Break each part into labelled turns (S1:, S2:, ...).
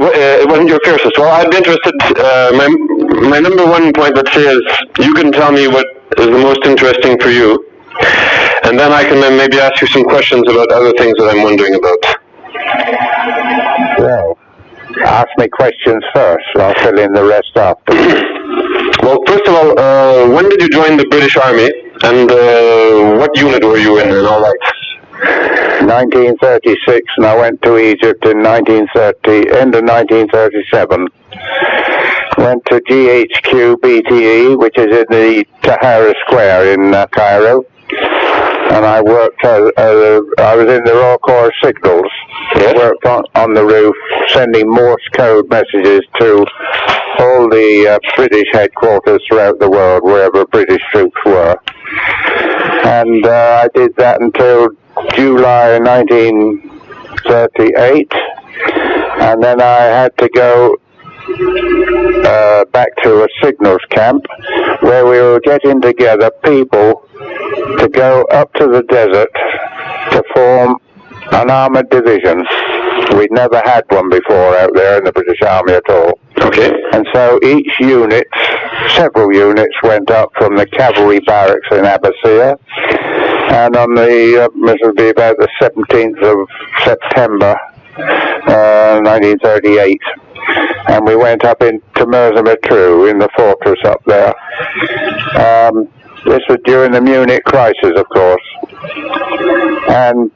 S1: it wasn't your fiercest. Well, I'd be interested. My number one point, let's say, is you can tell me what is the most interesting for you, and then I can then maybe ask you some questions about other things that I'm wondering about.
S2: Well, ask me questions first. I'll fill in the rest after.
S1: Well, first of all, when did you join the British Army, and what unit were you in and all that?
S2: 1936, and I went to Egypt in end of 1937. Went to GHQ BTE, which is in the Tahrir Square in Cairo, and I worked I was in the Royal Corps Signals.
S1: Yes.
S2: Worked on the roof, sending Morse code messages to all the British headquarters throughout the world, wherever British troops were. And I did that until July 1938, and then I had to go back to a signals camp where we were getting together people to go up to the desert to form an armoured division. We'd never had one before out there in the British Army at all.
S1: Okay.
S2: And so each unit, several units, went up from the cavalry barracks in Abbasiyah, and on this would be about the 17th of September 1938, and we went up into Merzimatru in the fortress up there. This was during the Munich crisis, of course, and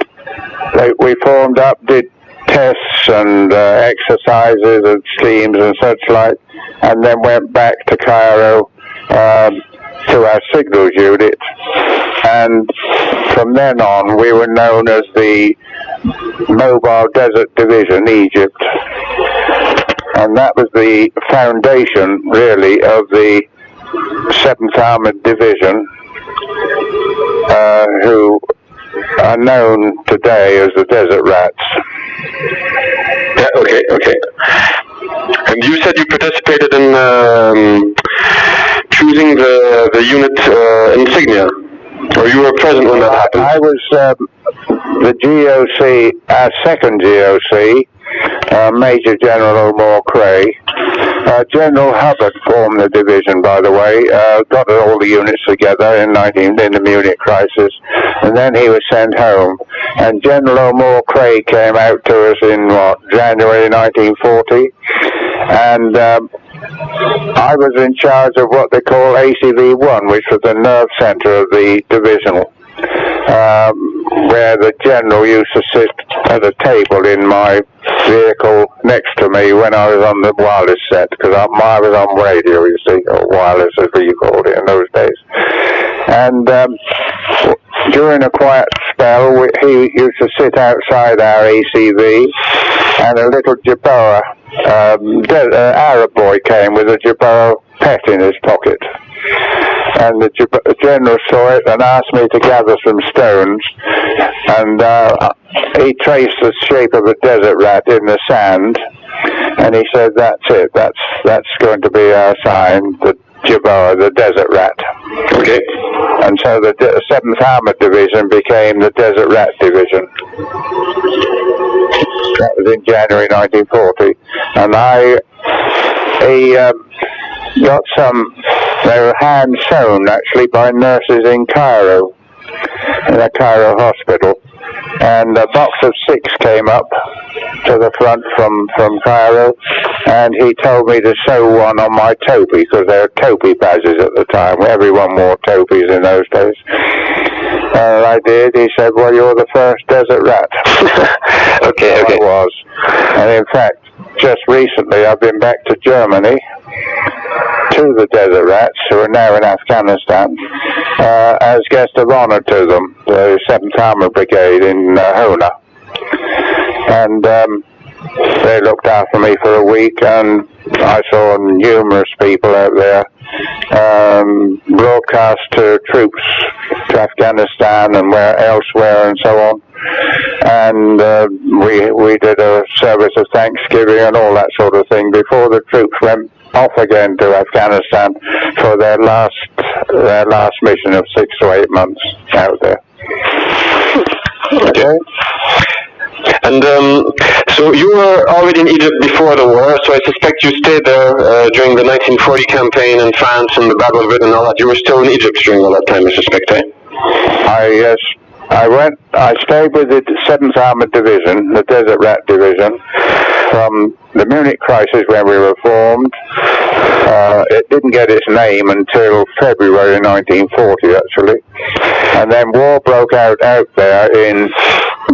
S2: we formed up, did tests and exercises and schemes and such like, and then went back to Cairo to our signals unit, and from then on we were known as the Mobile Desert Division, Egypt, and that was the foundation really of the 7th Armoured Division, who are known today as the Desert Rats.
S1: Yeah, okay. And you said you participated in choosing the unit insignia, or you were present when that happened?
S2: I was the GOC, our second GOC, Major General O'More Cray. General Hubbard formed the division, by the way, got all the units together in the Munich crisis, and then he was sent home. And General O'More Cray came out to us in, January 1940, and I was in charge of what they call ACV-1, which was the nerve center of the division, where the general used to sit at a table in my vehicle next to me when I was on the wireless set, because I was on radio, you see, or wireless as we called it in those days. And during a quiet spell, he used to sit outside our ACV, and a little Jabara, Arab boy came with a Jabara pet in his pocket. And the general saw it and asked me to gather some stones, and he traced the shape of a desert rat in the sand, and he said, "That's it. That's going to be our sign, the Jabara, the desert rat."
S1: Okay.
S2: And so the 7th Armoured Division became the Desert Rat Division. That was in January 1940, and he got some. They were hand sewn actually by nurses in Cairo, in a Cairo hospital, and a box of 6 came up to the front from Cairo, and he told me to sew one on my topi, because there were topi badges at the time. Everyone wore topis in those days. And I did. He said, "Well, you're the first desert rat."
S1: Okay.
S2: I was. And in fact, just recently I've been back to Germany, to the Desert Rats, who are now in Afghanistan, as guest of honor to them, the 7th Armoured Brigade in Hona. And they looked after me for a week, and I saw numerous people out there, broadcast to troops to Afghanistan and elsewhere and so on. And we did a service of Thanksgiving and all that sort of thing before the troops went off again to Afghanistan for their last mission of 6 to 8 months out there.
S1: Okay. And so you were already in Egypt before the war, so I suspect you stayed there during the 1940 campaign in France and the Battle of Britain and all that. You were still in Egypt during all that time, I suspect, eh?
S2: Yes. I stayed with the 7th Armoured Division, the Desert Rat Division, from the Munich crisis when we were formed. It didn't get its name until February 1940, actually. And then war broke out there in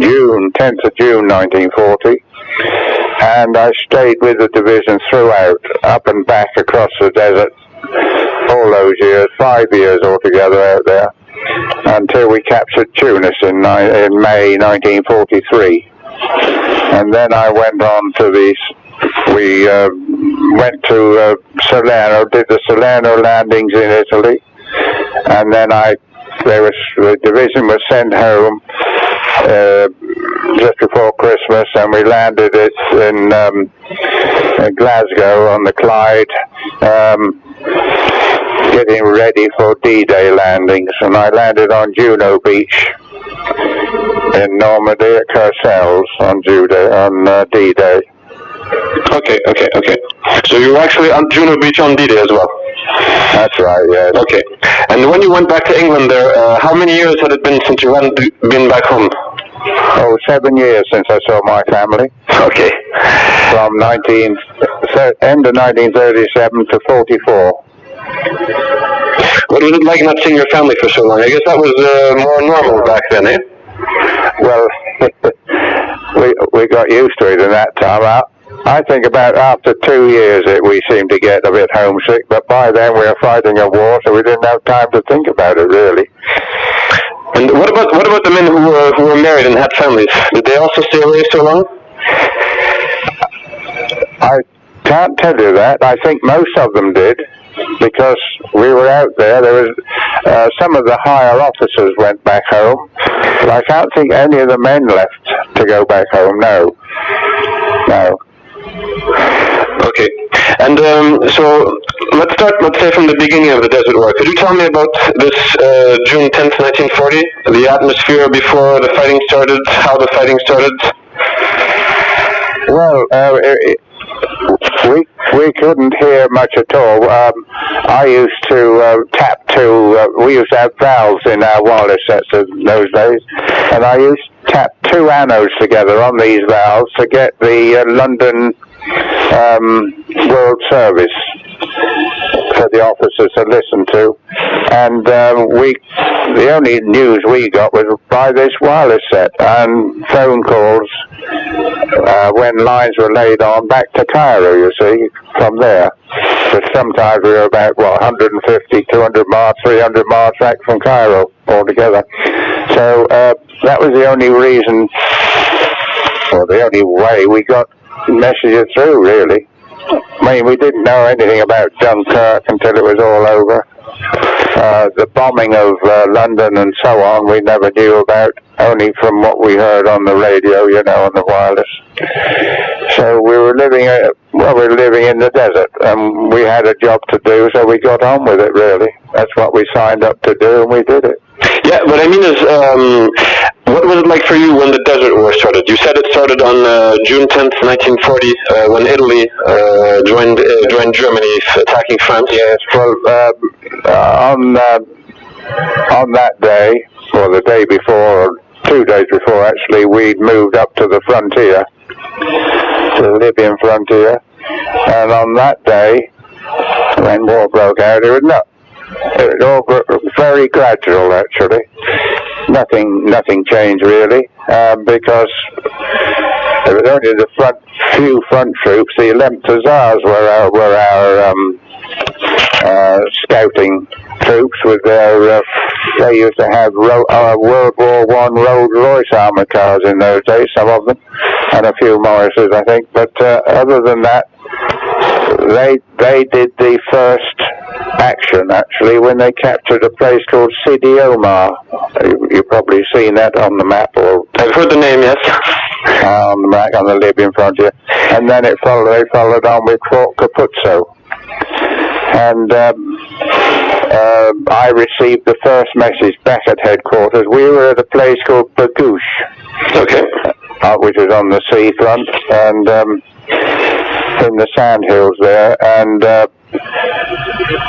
S2: June, 10th of June 1940. And I stayed with the division throughout, up and back across the desert, all those years, 5 years altogether out there, until we captured Tunis in May 1943. And then I went on to we went to Salerno, did the Salerno landings in Italy, and then the division was sent home just before Christmas, and we landed it in Glasgow on the Clyde, getting ready for D-Day landings, and I landed on Juno Beach in Normandy at Courcelles on D-Day.
S1: Okay. So you were actually on Juno Beach on D-Day as well?
S2: That's right, yes.
S1: Okay. And when you went back to England there, how many years had it been since you hadn't been back home?
S2: Oh, 7 years since I saw my family.
S1: Okay.
S2: From end of 1937 to 44.
S1: What was it like not seeing your family for so long? I guess that was more normal back then, eh?
S2: Well, we got used to it in that time. I think about after 2 years we seemed to get a bit homesick, but by then we were fighting a war, so we didn't have time to think about it, really.
S1: And what about the men who were married and had families? Did they also stay away so long?
S2: I can't tell you that. I think most of them did, because we were out there. There was some of the higher officers went back home, but I can't think any of the men left to go back home. No.
S1: Okay. And so let's say from the beginning of the Desert War. Could you tell me about this June 10th, 1940? The atmosphere before the fighting started, how the fighting started?
S2: Well, we couldn't hear much at all. I used to tap to, we used to have valves in our wireless sets in those days, and I used to tap two anodes together on these valves to get the London World Service for the officers to listen to, and the only news we got was by this wireless set and phone calls when lines were laid on back to Cairo, you see, from there. But sometimes we were about 150, 200 miles, 300 miles back from Cairo altogether. So that was the only reason, or the only way we got messages through, really. I mean, we didn't know anything about Dunkirk until it was all over. The bombing of London and so on, we never knew about, only from what we heard on the radio, on the wireless. So we were living in the desert, and we had a job to do, so we got on with it, really. That's what we signed up to do, and we did it.
S1: Yeah, what I mean is, what was it like for you when the Desert War started? You said it started on June 10th, 1940, when Italy joined Germany attacking France.
S2: Yes, well, on that day, or the day before, or 2 days before actually, we'd moved up to the frontier, to the Libyan frontier, and on that day, when war broke out, it was all very gradual, actually. Nothing changed really, because it was only the few front troops. The 11th Hussars were our scouting troops with their. They used to have World War I Rolls-Royce armoured cars in those days, some of them, and a few Morrises, I think. But other than that, they did the first action actually when they captured a place called Sidi Omar. You've probably seen that on the map, or
S1: I've heard the name, yes.
S2: On the map on the Libyan frontier, and then they followed on with Fort Capuzzo, and I received the first message back at headquarters. We were at a place called Bagouche.
S1: Okay.
S2: which was on the seafront, and in the sandhills there, and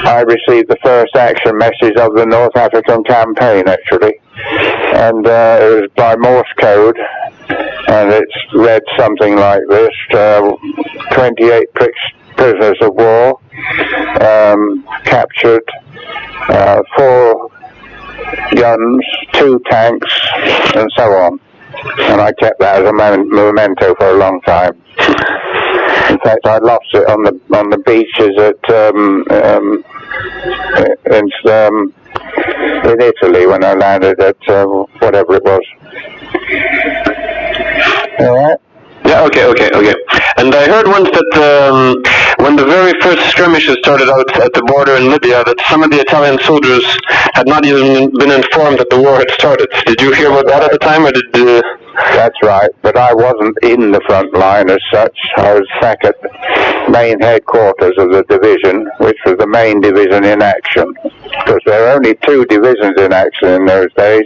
S2: I received the first action message of the North African campaign, actually, and it was by Morse code, and it read something like this: 28 prisoners of war captured, 4 guns, 2 tanks, and so on. And I kept that as a memento for a long time. In fact, I lost it on the beaches in Italy when I landed at whatever it was. All right.
S1: Yeah, okay. And I heard once that when the very first skirmishes started out at the border in Libya, that some of the Italian soldiers had not even been informed that the war had started. Did you hear about that at the time, or did?
S2: That's right, but I wasn't in the front line as such. I was back at main headquarters of the division, which was the main division in action, because there were only 2 divisions in action in those days,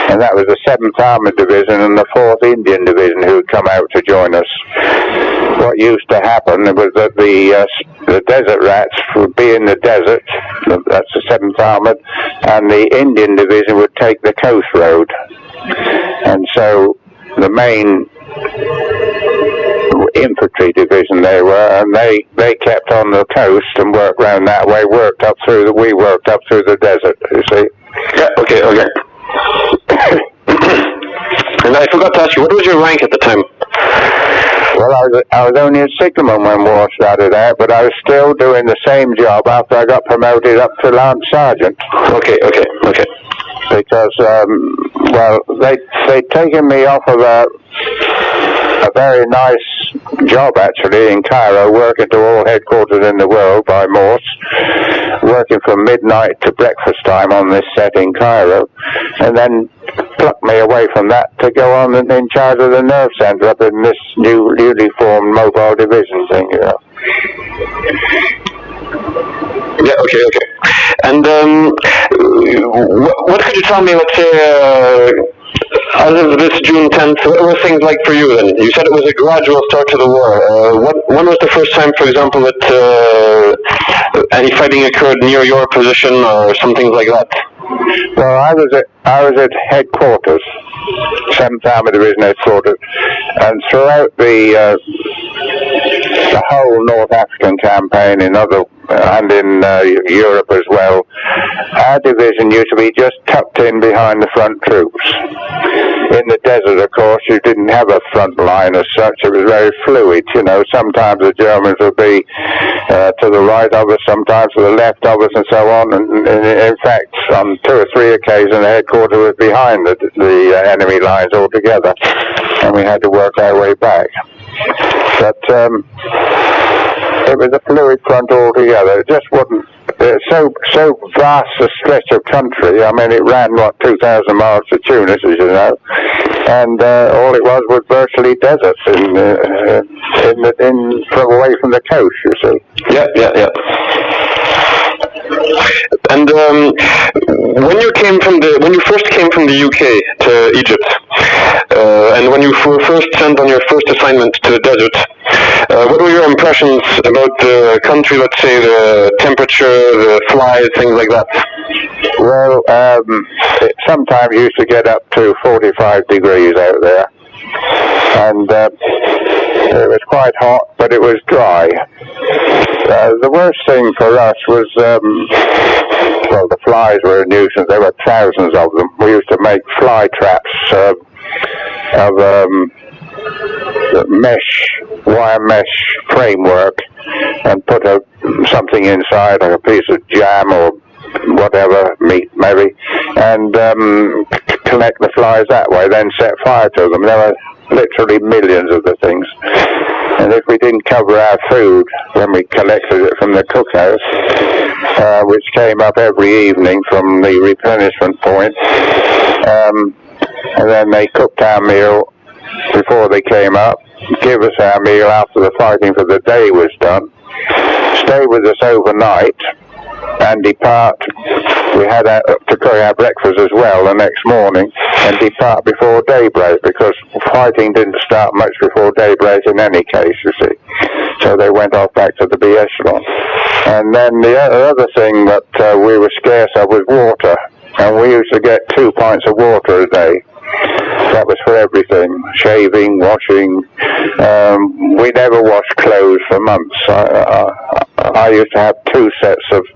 S2: and that was the 7th Armoured Division and the 4th Indian Division who had come out to join us. What used to happen was that the desert rats would be in the desert, that's the 7th Armoured, and the Indian Division would take the coast road. And so the main infantry division they were, and they kept on the coast and worked round that way, we worked up through the desert, you see.
S1: Yeah, okay. And I forgot to ask you, what was your rank at the time?
S2: Well, I was only a signalman when war started out, but I was still doing the same job after I got promoted up to Lance Sergeant.
S1: Okay.
S2: Because, well, they'd taken me off of a very nice job, actually, in Cairo, working to all headquarters in the world by Morse, working from midnight to breakfast time on this set in Cairo, and then plucked me away from that to go on in charge of the nerve centre up in this newly formed mobile division thing, you know.
S1: Yeah, okay. And what could you tell me, let's say, as of this June 10th, what were things like for you then? You said it was a gradual start to the war. When was the first time, for example, that any fighting occurred near your position or something like that?
S2: Well, I was at headquarters, 7th Armoured Division headquarters, and throughout the whole North African campaign and in Europe as well, our division used to be just tucked in behind the front troops. In the desert, of course, you didn't have a front line as such. It was very fluid, you know. Sometimes the Germans would be to the right of us, sometimes to the left of us, and so on. And in fact, on 2 or 3 occasions, the headquarters was behind the enemy lines altogether, and we had to work our way back. But it was a fluid front altogether. It just wasn't so vast a stretch of country. I mean, it ran 2,000 miles to Tunis, as you know, and all it was virtually deserts from away from the coast. You see.
S1: Yeah. And when you first came from the UK to Egypt, and when you were first sent on your first assignment to the desert, what were your impressions about the country, let's say, the temperature, the flies, things like that?
S2: Well, it sometimes used to get up to 45 degrees out there, and it was quite hot, but it was dry. The worst thing for us was, well, the flies were a nuisance. There were thousands of them. We used to make fly traps of wire mesh framework, and put something inside, like a piece of jam or whatever, meat maybe, and collect the flies that way, then set fire to them. There were literally millions of the things. And if we didn't cover our food when we collected it from the cookhouse, which came up every evening from the replenishment point, and then they cooked our meal before they came up, give us our meal after the fighting for the day was done, stay with us overnight, and depart we had to cook our breakfast as well the next morning and depart before daybreak, because fighting didn't start much before daybreak in any case, you see. So they went off back to the B echelon. And then the other thing that we were scarce of was water, and we used to get 2 pints of water a day. That was for everything, shaving, washing. We never washed clothes for months. I used to have 2 sets of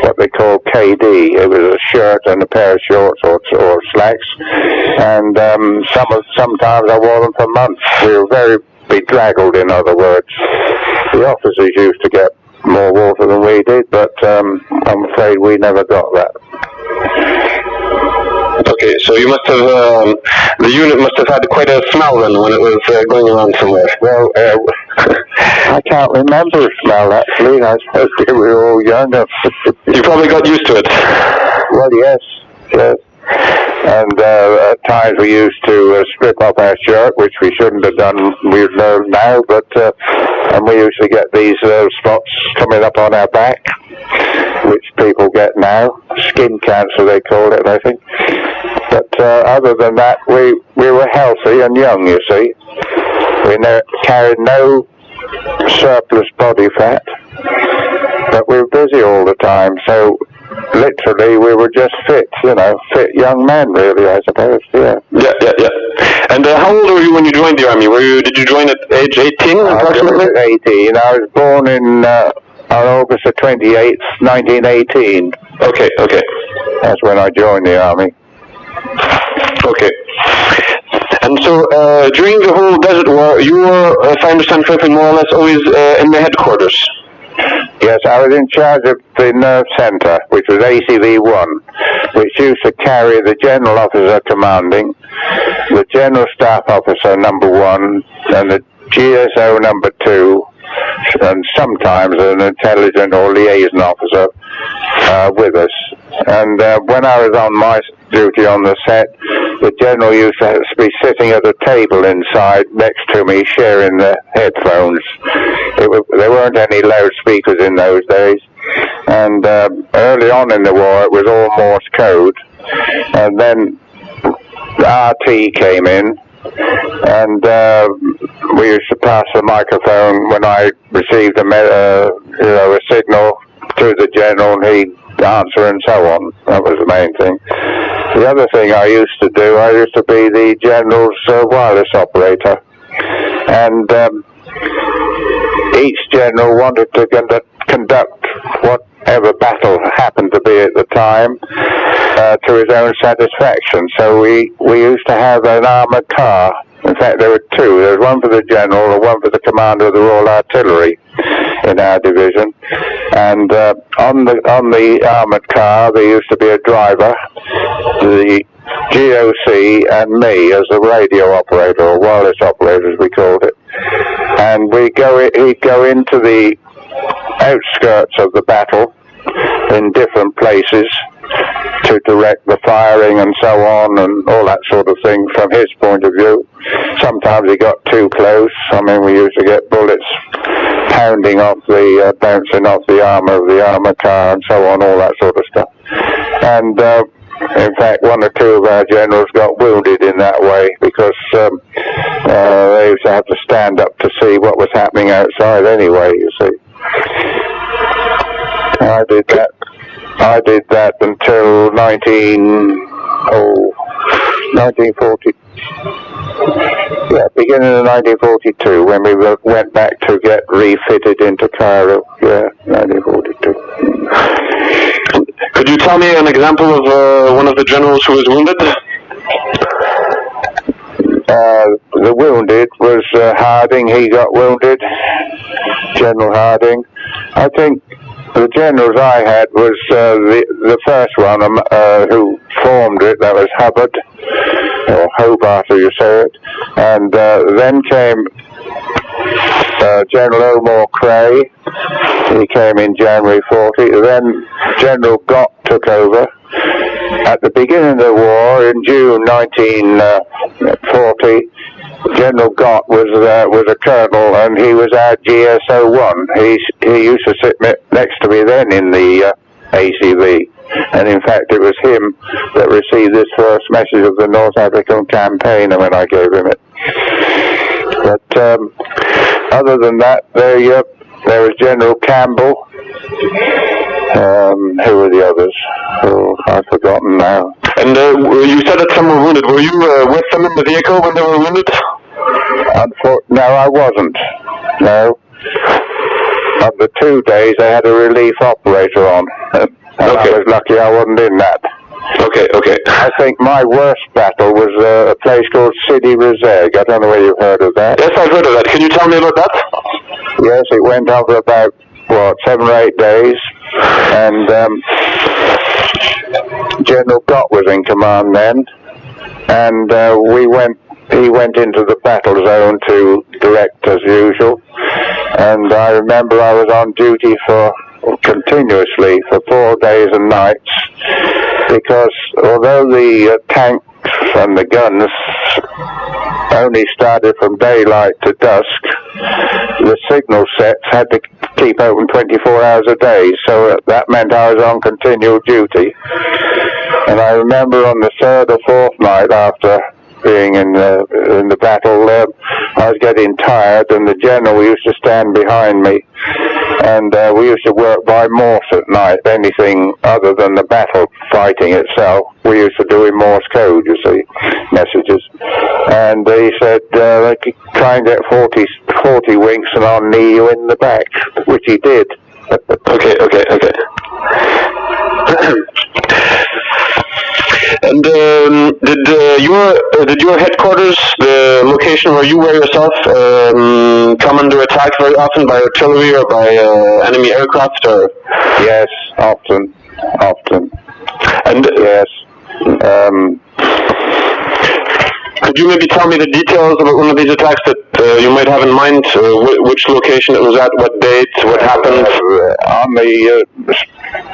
S2: what they call KD. It was a shirt and a pair of shorts or slacks. And sometimes I wore them for months. We were very bedraggled, in other words. The officers used to get more water than we did, but I'm afraid we never got that.
S1: Okay, so you must have, the unit must have had quite a smell then when it was going around somewhere.
S2: Well, I can't remember the smell, actually. I suppose we were all young.
S1: You probably got used to it.
S2: Well, yes. And at times we used to strip off our shirt, which we shouldn't have done, we know now, but and we used to get these spots coming up on our back, which people get now. Skin cancer, they call it, I think. But other than that, we were healthy and young, you see. We carried no surplus body fat, but we were busy all the time, so literally we were just fit fit young men, really, I suppose. Yeah.
S1: And how old were you when you joined the army? Did you join at age 18 approximately?
S2: I was 18. I was born on August the 28th, 1918.
S1: Okay.
S2: That's when I joined the army.
S1: Okay. And so during the whole Desert War, you were, if I understand correctly, more or less always in the headquarters.
S2: Yes, I was in charge of the nerve centre, which was ACV-1, which used to carry the general officer commanding, the general staff officer number 1, and the GSO number 2, and sometimes an intelligence or liaison officer with us. And when I was on my duty on the set, the general used to be sitting at a table inside next to me, sharing the headphones. There weren't any loudspeakers in those days. And early on in the war, it was all Morse code. And then RT came in, and we used to pass the microphone when I received a signal to the general, and he'd answer and so on. That was the main thing. The other thing I used to do, I used to be the general's wireless operator. And each general wanted to conduct whatever battle happened to be at the time to his own satisfaction. So we used to have an armoured car. In fact, there were 2. There was one for the general and one for the commander of the Royal Artillery in our division. And on the armoured car, there used to be a driver, the GOC, and me as the radio operator, or wireless operator as we called it. And he'd go into the outskirts of the battle in different places to direct the firing and so on, and all that sort of thing from his point of view. Sometimes he got too close. I mean, we used to get bullets bouncing off the armour of the armoured car and so on, all that sort of stuff. And in fact, 1 or 2 of our generals got wounded in that way, because they used to have to stand up to see what was happening outside anyway, you see. I did that until 1940. Yeah, beginning of 1942, when we went back to get refitted into Cairo. Yeah, 1942.
S1: Could you tell me an example of one of the generals who was wounded?
S2: The wounded was Harding. He got wounded, General Harding. I think the generals I had was the first one who formed it. That was Hubbard, or Hobart, as you say it. And then came General O'More Cray. He came in January 40. Then General Gott took over. At the beginning of the war, in June 1940, General Gott was a colonel, and he was our GSO-1. He used to sit next to me then in the ACV. And in fact, it was him that received this first message of the North African campaign when I gave him it. But other than that, there was General Campbell. Who were the others? Oh, I've forgotten now.
S1: And you said that some were wounded. Were you with them in the vehicle when they were wounded?
S2: No, I wasn't. No. Of the 2 days, I had a relief operator on. And I was lucky I wasn't in that.
S1: Okay.
S2: I think my worst battle was a place called Sidi Rezeg. I don't know whether you've heard of that.
S1: Yes, I've heard of that. Can you tell me about that?
S2: Yes, it went on for about, 7 or 8 days. And General Gott was in command then. And he went into the battle zone to direct as usual. And I remember I was on duty continuously for 4 days and nights, because although the tanks and the guns only started from daylight to dusk, the signal sets had to keep open 24 hours a day, so that meant I was on continual duty. And I remember on the third or fourth night after being in the battle, I was getting tired, and the general used to stand behind me, and we used to work by Morse at night. Anything other than the battle fighting itself, we used to do in Morse code, you see, messages. And he said, try and get 40 winks and I'll knee you in the back, which he did.
S1: Okay. And did your headquarters, the location where you were yourself, come under attack very often by artillery or by enemy aircraft? Or?
S2: Yes, often.
S1: And
S2: yes.
S1: Could you maybe tell me the details about one of these attacks that you might have in mind? Which location it was at, what date, what happened?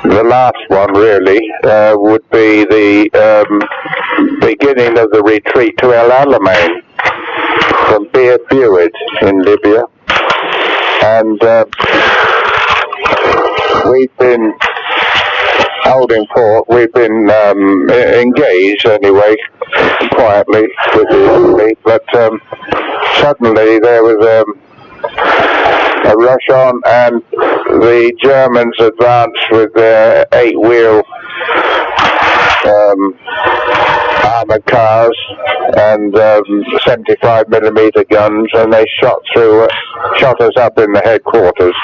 S2: On the last one, really, would be the beginning of the retreat to El Alamein from Bir Buid in Libya. And we've been holding fort. We've been engaged anyway, quietly with the enemy, but suddenly there was a rush on, and the Germans advanced with their 8-wheel armoured cars and 75mm guns, and they shot us up in the headquarters.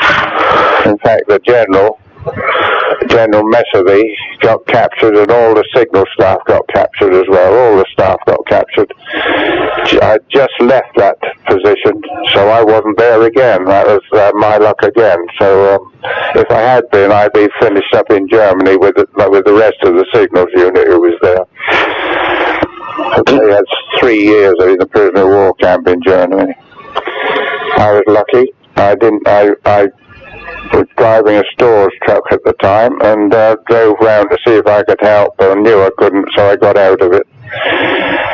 S2: In fact, the General Messervy got captured, and all the signal staff got captured as well. All the staff got captured. I just left that position, so I wasn't there again. That was my luck again. So if I had been, I'd be finished up in Germany with the rest of the signals unit who was there. They had 3 years in the prisoner of war camp in Germany. I was lucky. I was driving a stores truck at the time, and drove round to see if I could help, but I knew I couldn't, so I got out of it.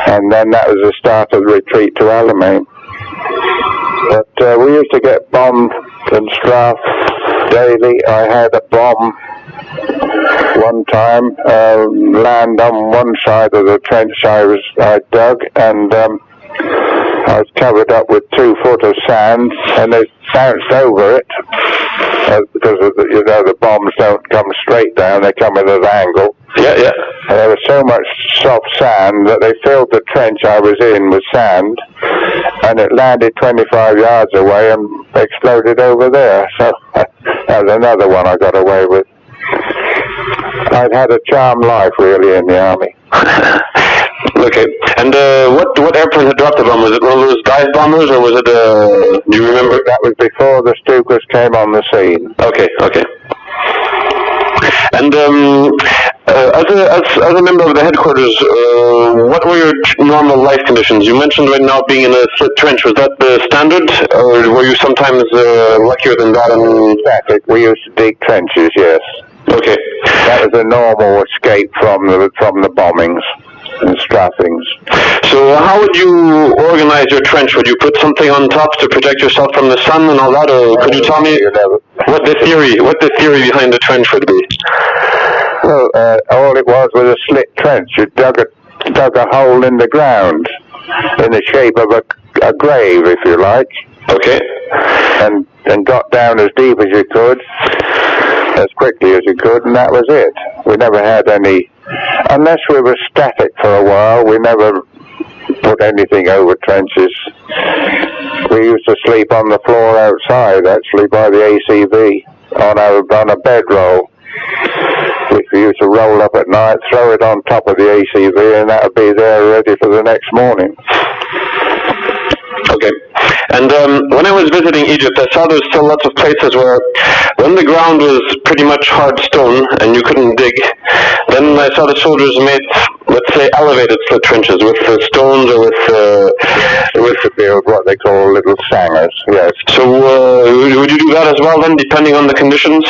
S2: And then that was the start of the retreat to Alamein. But we used to get bombed and strafed daily. I had a bomb one time land on one side of the trench I dug, and I was covered up with 2 foot of sand, and they bounced over it because of the bombs don't come straight down; they come at an angle.
S1: Yeah.
S2: And there was so much soft sand that they filled the trench I was in with sand, and it landed 25 yards away and exploded over there. So that was another one I got away with. I'd had a charmed life, really, in the army.
S1: Okay. And what airplane had dropped the bomb? Was it one of those dive bombers, or was it do you remember?
S2: That was before the Stukas came on the scene.
S1: Okay. And as a member of the headquarters, what were your normal life conditions? You mentioned right now being in a slit trench. Was that the standard, or were you sometimes luckier than that?
S2: Static. We used to dig trenches, yes.
S1: Okay.
S2: That was a normal escape from the bombings and strappings.
S1: So how would you organize your trench? Would you put something on top to protect yourself from the sun and all that, or could you tell me what the theory behind the trench would be?
S2: Well, all it was a slit trench. You dug a hole in the ground in the shape of a grave, if you like.
S1: Okay.
S2: And got down as deep as you could, as quickly as you could, and that was it. We never had any, unless we were static for a while, we never put anything over trenches. We used to sleep on the floor outside, actually, by the ACV, on a bedroll, which we used to roll up at night, throw it on top of the ACV, and that would be there ready for the next morning.
S1: Okay. And when I was visiting Egypt, I saw there's still lots of places where, when the ground was pretty much hard stone and you couldn't dig, then I saw the soldiers made, let's say, elevated slit trenches with stones or with
S2: the build what they call little sangers. Yes.
S1: So would you do that as well then, depending on the conditions?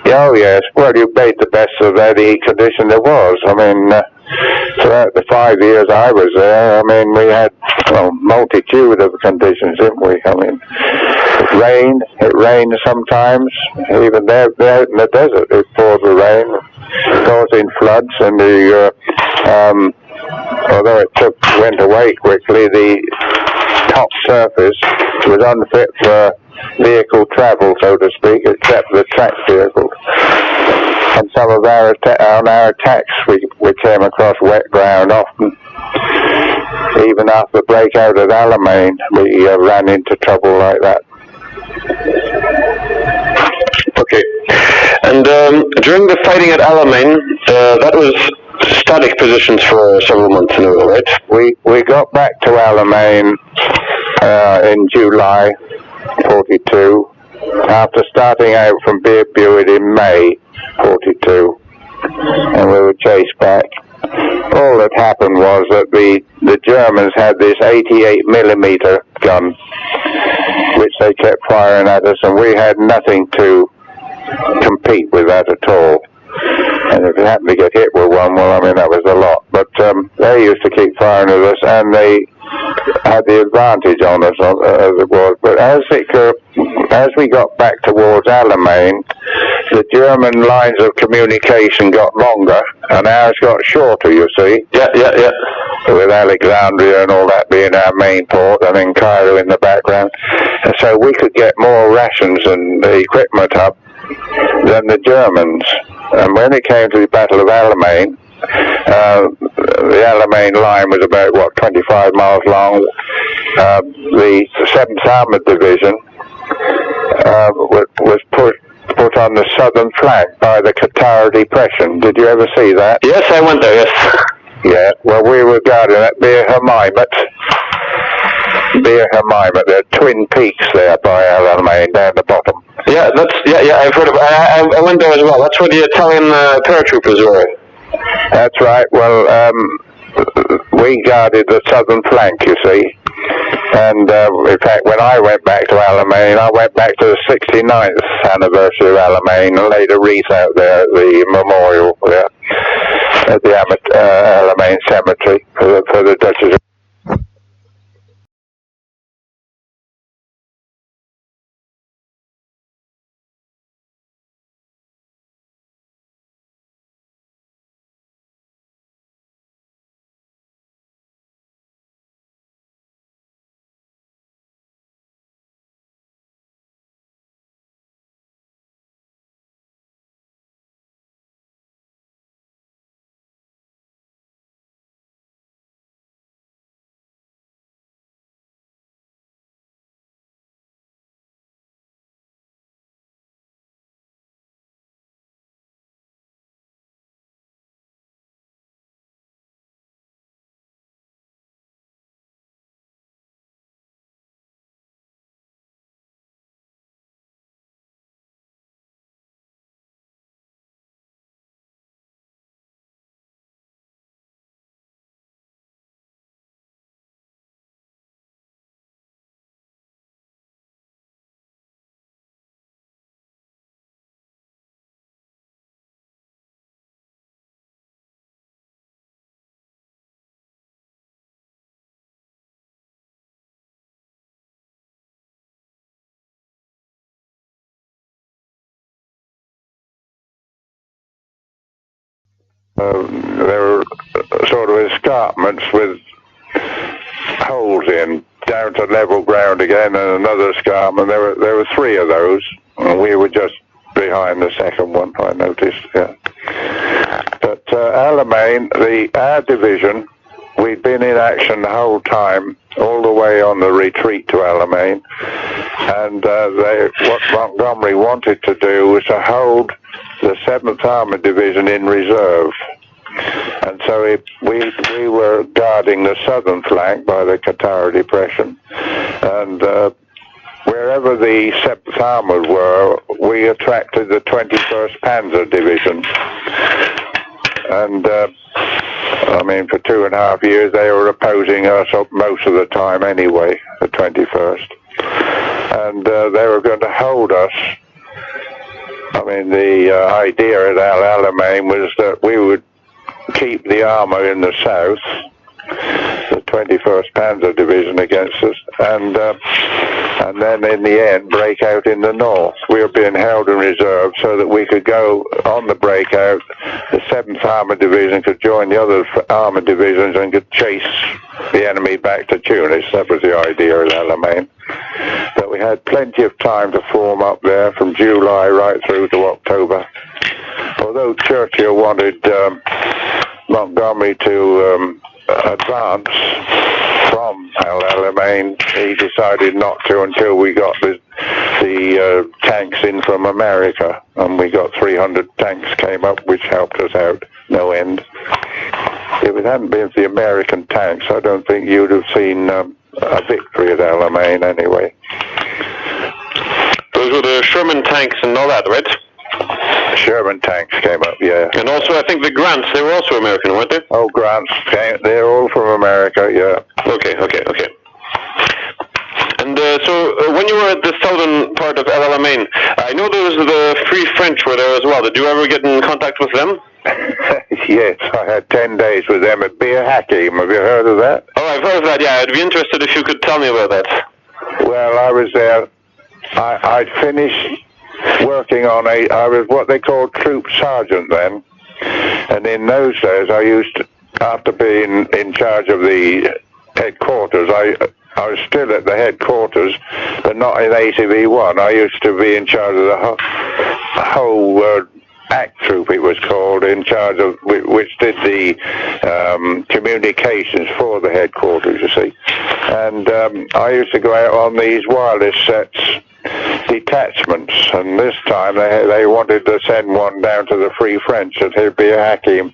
S2: Oh yes. Well, you made the best of any condition there was. I mean, throughout the 5 years I was there, I mean, we had a multitude of conditions, didn't we? I mean, it rained sometimes, even there in the desert it poured the rain, causing floods, and although it went away quickly, the top surface was unfit for vehicle travel, so to speak, except the track vehicles. On some of our attacks, we came across wet ground often. Even after the breakout at Alamein, we ran into trouble like that.
S1: Okay. And during the fighting at Alamein, that was static positions for several months in a row, right?
S2: We got back to Alamein in July 42, after starting out from Bir Buid in May 42, and we were chased back. All that happened was that the Germans had this 88mm gun, which they kept firing at us, and we had nothing to compete with that at all. And if we happened to get hit with one, well, I mean, that was a lot. But they used to keep firing at us, and they had the advantage on us, as it was. But as we got back towards Alamein, the German lines of communication got longer, and ours got shorter, you see.
S1: Yeah.
S2: With Alexandria and all that being our main port, and then Cairo in the background. And so we could get more rations and equipment up than the Germans. And when it came to the Battle of Alamein, the Alamein line was about, 25 miles long. The 7th Armoured Division was put on the southern flank by the Qatar Depression. Did you ever see that?
S1: Yes, I went there, yes.
S2: Yeah, well, we were guarding at Bir Hamaimat. There are twin peaks there by Alamein down the bottom.
S1: Yeah, I've heard of it. I went there as well. That's where the Italian paratroopers were.
S2: That's right. Well, we guarded the southern flank, you see. And in fact, when I went back to Alamein, I went back to the 69th anniversary of Alamein and laid a wreath out there at the memorial there at the Alamein cemetery for the Duchess there were sort of escarpments with holes in, down to level ground again, and another escarpment. There were three of those, and we were just behind the second one, I noticed, yeah. But Alamein, our division, we'd been in action the whole time, all the way on the retreat to Alamein, and what Montgomery wanted to do was to hold the 7th Armoured Division in reserve. And so we were guarding the southern flank by the Qatar Depression, and wherever the 7th Armoured were, we attracted the 21st Panzer Division. And I mean, for 2.5 years they were opposing us most of the time anyway, the 21st. And they were going to hold us. I mean, the idea at Alamein was that we would keep the armour in the south, the 21st Panzer Division against us, and then in the end break out in the north. We were being held in reserve so that we could go on the breakout. The 7th Armoured Division could join the other armoured divisions and could chase the enemy back to Tunis. That was the idea at Alamein. But we had plenty of time to form up there from July right through to October. Although Churchill wanted Montgomery to advance from Alamein, he decided not to until we got the tanks in from America, and we got 300 tanks came up, which helped us out no end. If it hadn't been for the American tanks, I don't think you'd have seen a victory at Alamein anyway.
S1: Those were the Sherman tanks and all that, right?
S2: Sherman tanks came up, yeah.
S1: And also, I think the Grants, they were also American, weren't they?
S2: Oh, Grants, they're all from America, yeah.
S1: Okay. And so, when you were at the southern part of El Alamein, I know there was the Free French were there as well. Did you ever get in contact with them?
S2: Yes, I had 10 days with them at Bir Hakeim. Have you heard of that?
S1: Oh, I've heard of that, yeah. I'd be interested if you could tell me about that.
S2: Well, I was there. I'd finished working on I was what they called troop sergeant then, and in those days I used to, after being in charge of the headquarters, I was still at the headquarters, but not in ATV-1. I used to be in charge of the whole ACT troop, it was called, in charge of which did the communications for the headquarters, you see. And I used to go out on these wireless sets, detachments, and this time they wanted to send one down to the Free French at Bir Hakeim.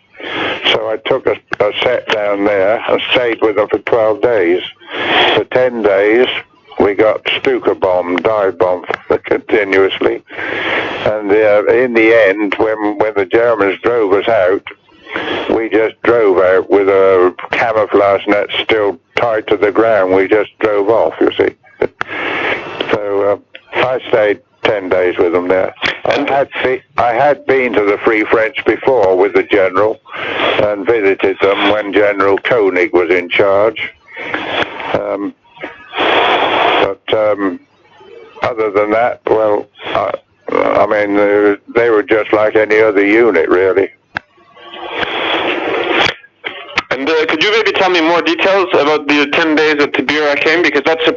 S2: So I took a set down there and stayed with them for 12 days. For 10 days we got Stuka bombed, dive bombed continuously. And in the end, when the Germans drove us out, we just drove out with a camouflage net still tied to the ground. We just drove off, you see. So I stayed 10 days with them there. I had been to the Free French before with the general and visited them when General Koenig was in charge. But other than that, well, I mean, they were just like any other unit, really.
S1: And could you maybe tell me more details about the 10 days at Bir Hakeim, because that's a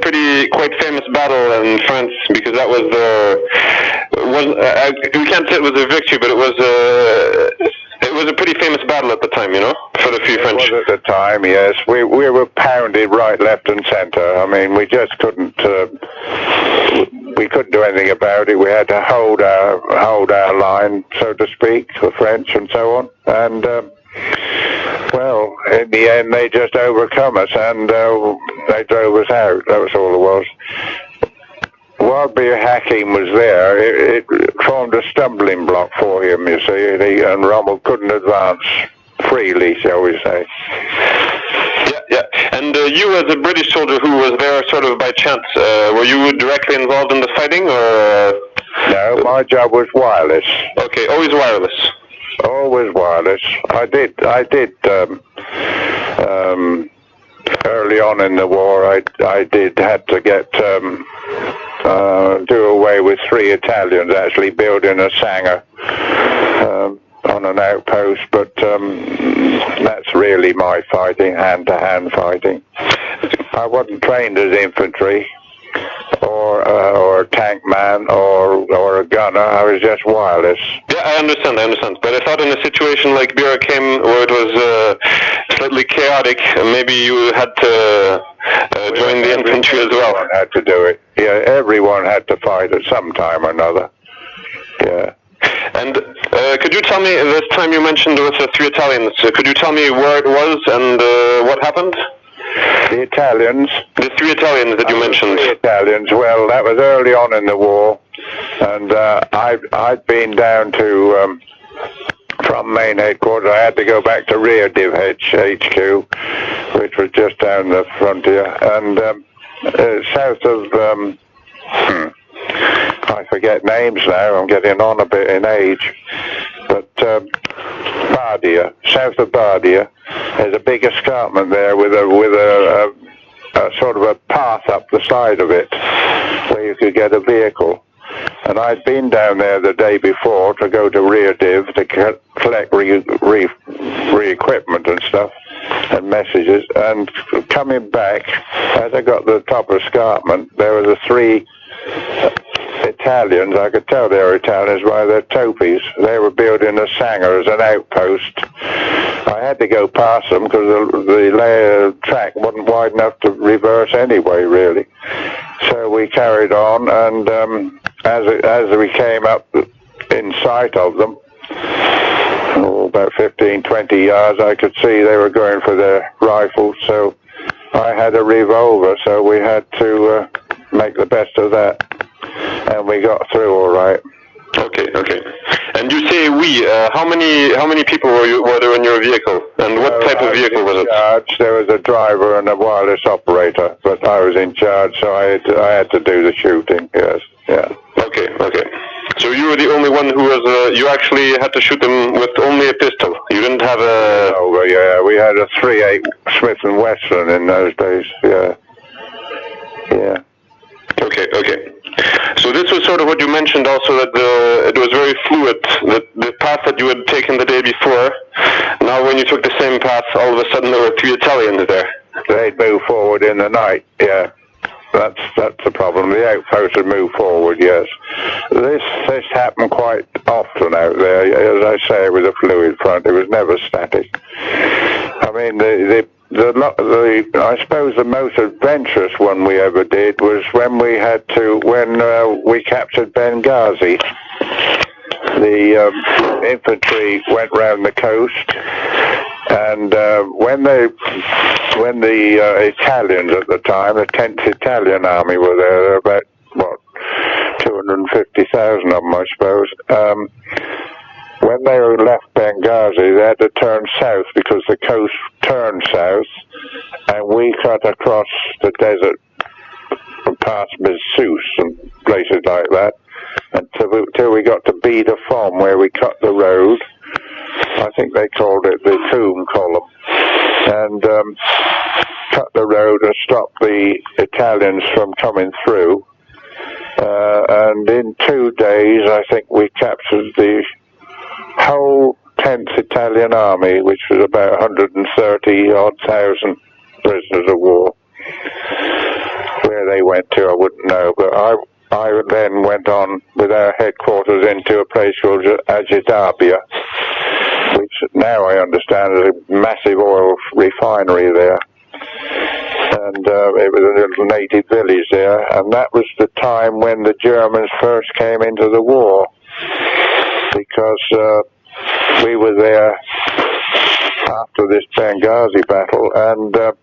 S1: quite famous battle in France, because that was we can't say it was a victory, but it was a pretty famous battle at the time, you know, for the Free French.
S2: It was at the time, yes. We were pounded right, left, and centre. I mean, we just couldn't. We couldn't do anything about it. We had to hold our line, so to speak, the French and so on. And well, in the end, they just overcome us and they drove us out. That was all it was. While Bir Hakeim was there, it formed a stumbling block for him, you see, and Rommel couldn't advance freely, shall we say.
S1: Yeah. And you, as a British soldier who was there sort of by chance, were you directly involved in the fighting, or?
S2: No, my job was wireless.
S1: Okay, always wireless.
S2: Always wireless. I did. Early on in the war, I had to get do away with 3 Italians actually building a Sanger on on an outpost, but that's really my fighting, hand-to-hand fighting. I wasn't trained as infantry or a tank man or a gunner. I was just wireless.
S1: Yeah, I understand. But I thought in a situation like Bira came, where it was slightly chaotic, maybe you had to join the infantry as well.
S2: Everyone had to do it. Yeah, everyone had to fight at some time or another. Yeah.
S1: And could you tell me, this time you mentioned with the 3 Italians, could you tell me where it was and what happened?
S2: The Italians?
S1: The 3 Italians that you mentioned.
S2: 3 Italians, well, that was early on in the war, and I'd been down to, from main headquarters, I had to go back to Rear Div HQ, which was just down the frontier, and south of, I forget names now, I'm getting on a bit in age, but Bardia, south of Bardia, there's a big escarpment there with a sort of a path up the side of it where you could get a vehicle. And I'd been down there the day before to go to Rear Div to collect re-equipment and stuff and messages, and coming back, as I got to the top of the escarpment, there were the 3 Italians. I could tell they were Italians by their topies. They were building a Sanger as an outpost. I had to go past them because the track wasn't wide enough to reverse anyway, really. So we carried on, and as we came up in sight of them, about 15, 20 yards, I could see they were going for their rifles, so I had a revolver, so we had to make the best of that. And we got through all right.
S1: Okay. And you say we, how many people were there in your vehicle? And what type of vehicle was it?
S2: There was a driver and a wireless operator, but I was in charge, so I had to do the shooting, yes. Yeah.
S1: Okay. So you were the only one who was, you actually had to shoot them with only a pistol. You didn't have a...
S2: Oh, yeah, we had a 3.8 Smith & Wesson in those days, yeah. Yeah.
S1: Okay. So this was sort of what you mentioned also, that it was very fluid, that the path that you had taken the day before, now when you took the same path, all of a sudden there were 3 Italians there.
S2: They'd move forward in the night, yeah. That's the problem. The outposts would move forward, yes. This happened quite often out there. As I say, it was a fluid front. It was never static. I mean, I suppose the most adventurous one we ever did was when we we captured Benghazi. The infantry went round the coast, and when the Italians at the time, the 10th Italian Army were there, about 250,000 of them, I suppose. When they left Benghazi, they had to turn south because the coast turned south, and we cut across the desert past Mizsus and places like that, until we got to Bida Fom, where we cut the road. I think they called it the Tomb Column, and cut the road and stopped the Italians from coming through. And in 2 days, I think we captured the whole 10th Italian Army, which was about 130,000 prisoners of war. Where they went to, I wouldn't know, but I then went on with our headquarters into a place called Ajidabia, which now I understand is a massive oil refinery there. And it was a little native village there, and that was the time when the Germans first came into the war, because we were there after this Benghazi battle, and at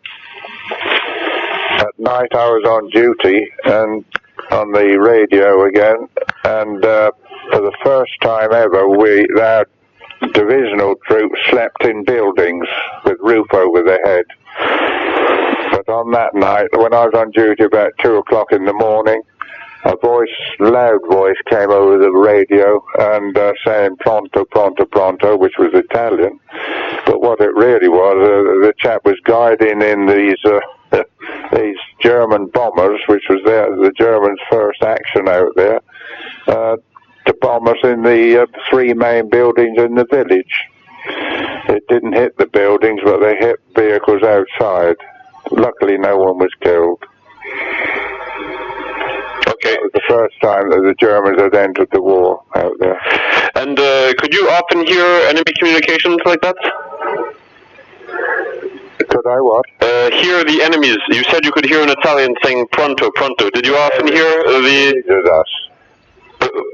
S2: night I was on duty and on the radio again, and for the first time ever, our divisional troops slept in buildings with roof over their head. But on that night, when I was on duty about 2 o'clock in the morning, a loud voice came over the radio and saying pronto, pronto, pronto, which was Italian. But what it really was, the chap was guiding in these German bombers, which was the Germans' first action out there, to bomb us in the 3 main buildings in the village. It didn't hit the buildings, but they hit vehicles outside. Luckily, no one was killed.
S1: Okay.
S2: That was the first time that the Germans had entered the war out there.
S1: And could you often hear enemy communications like that?
S2: Could I what?
S1: Hear the enemies. You said you could hear an Italian saying pronto, pronto. Did you often hear the...
S2: us.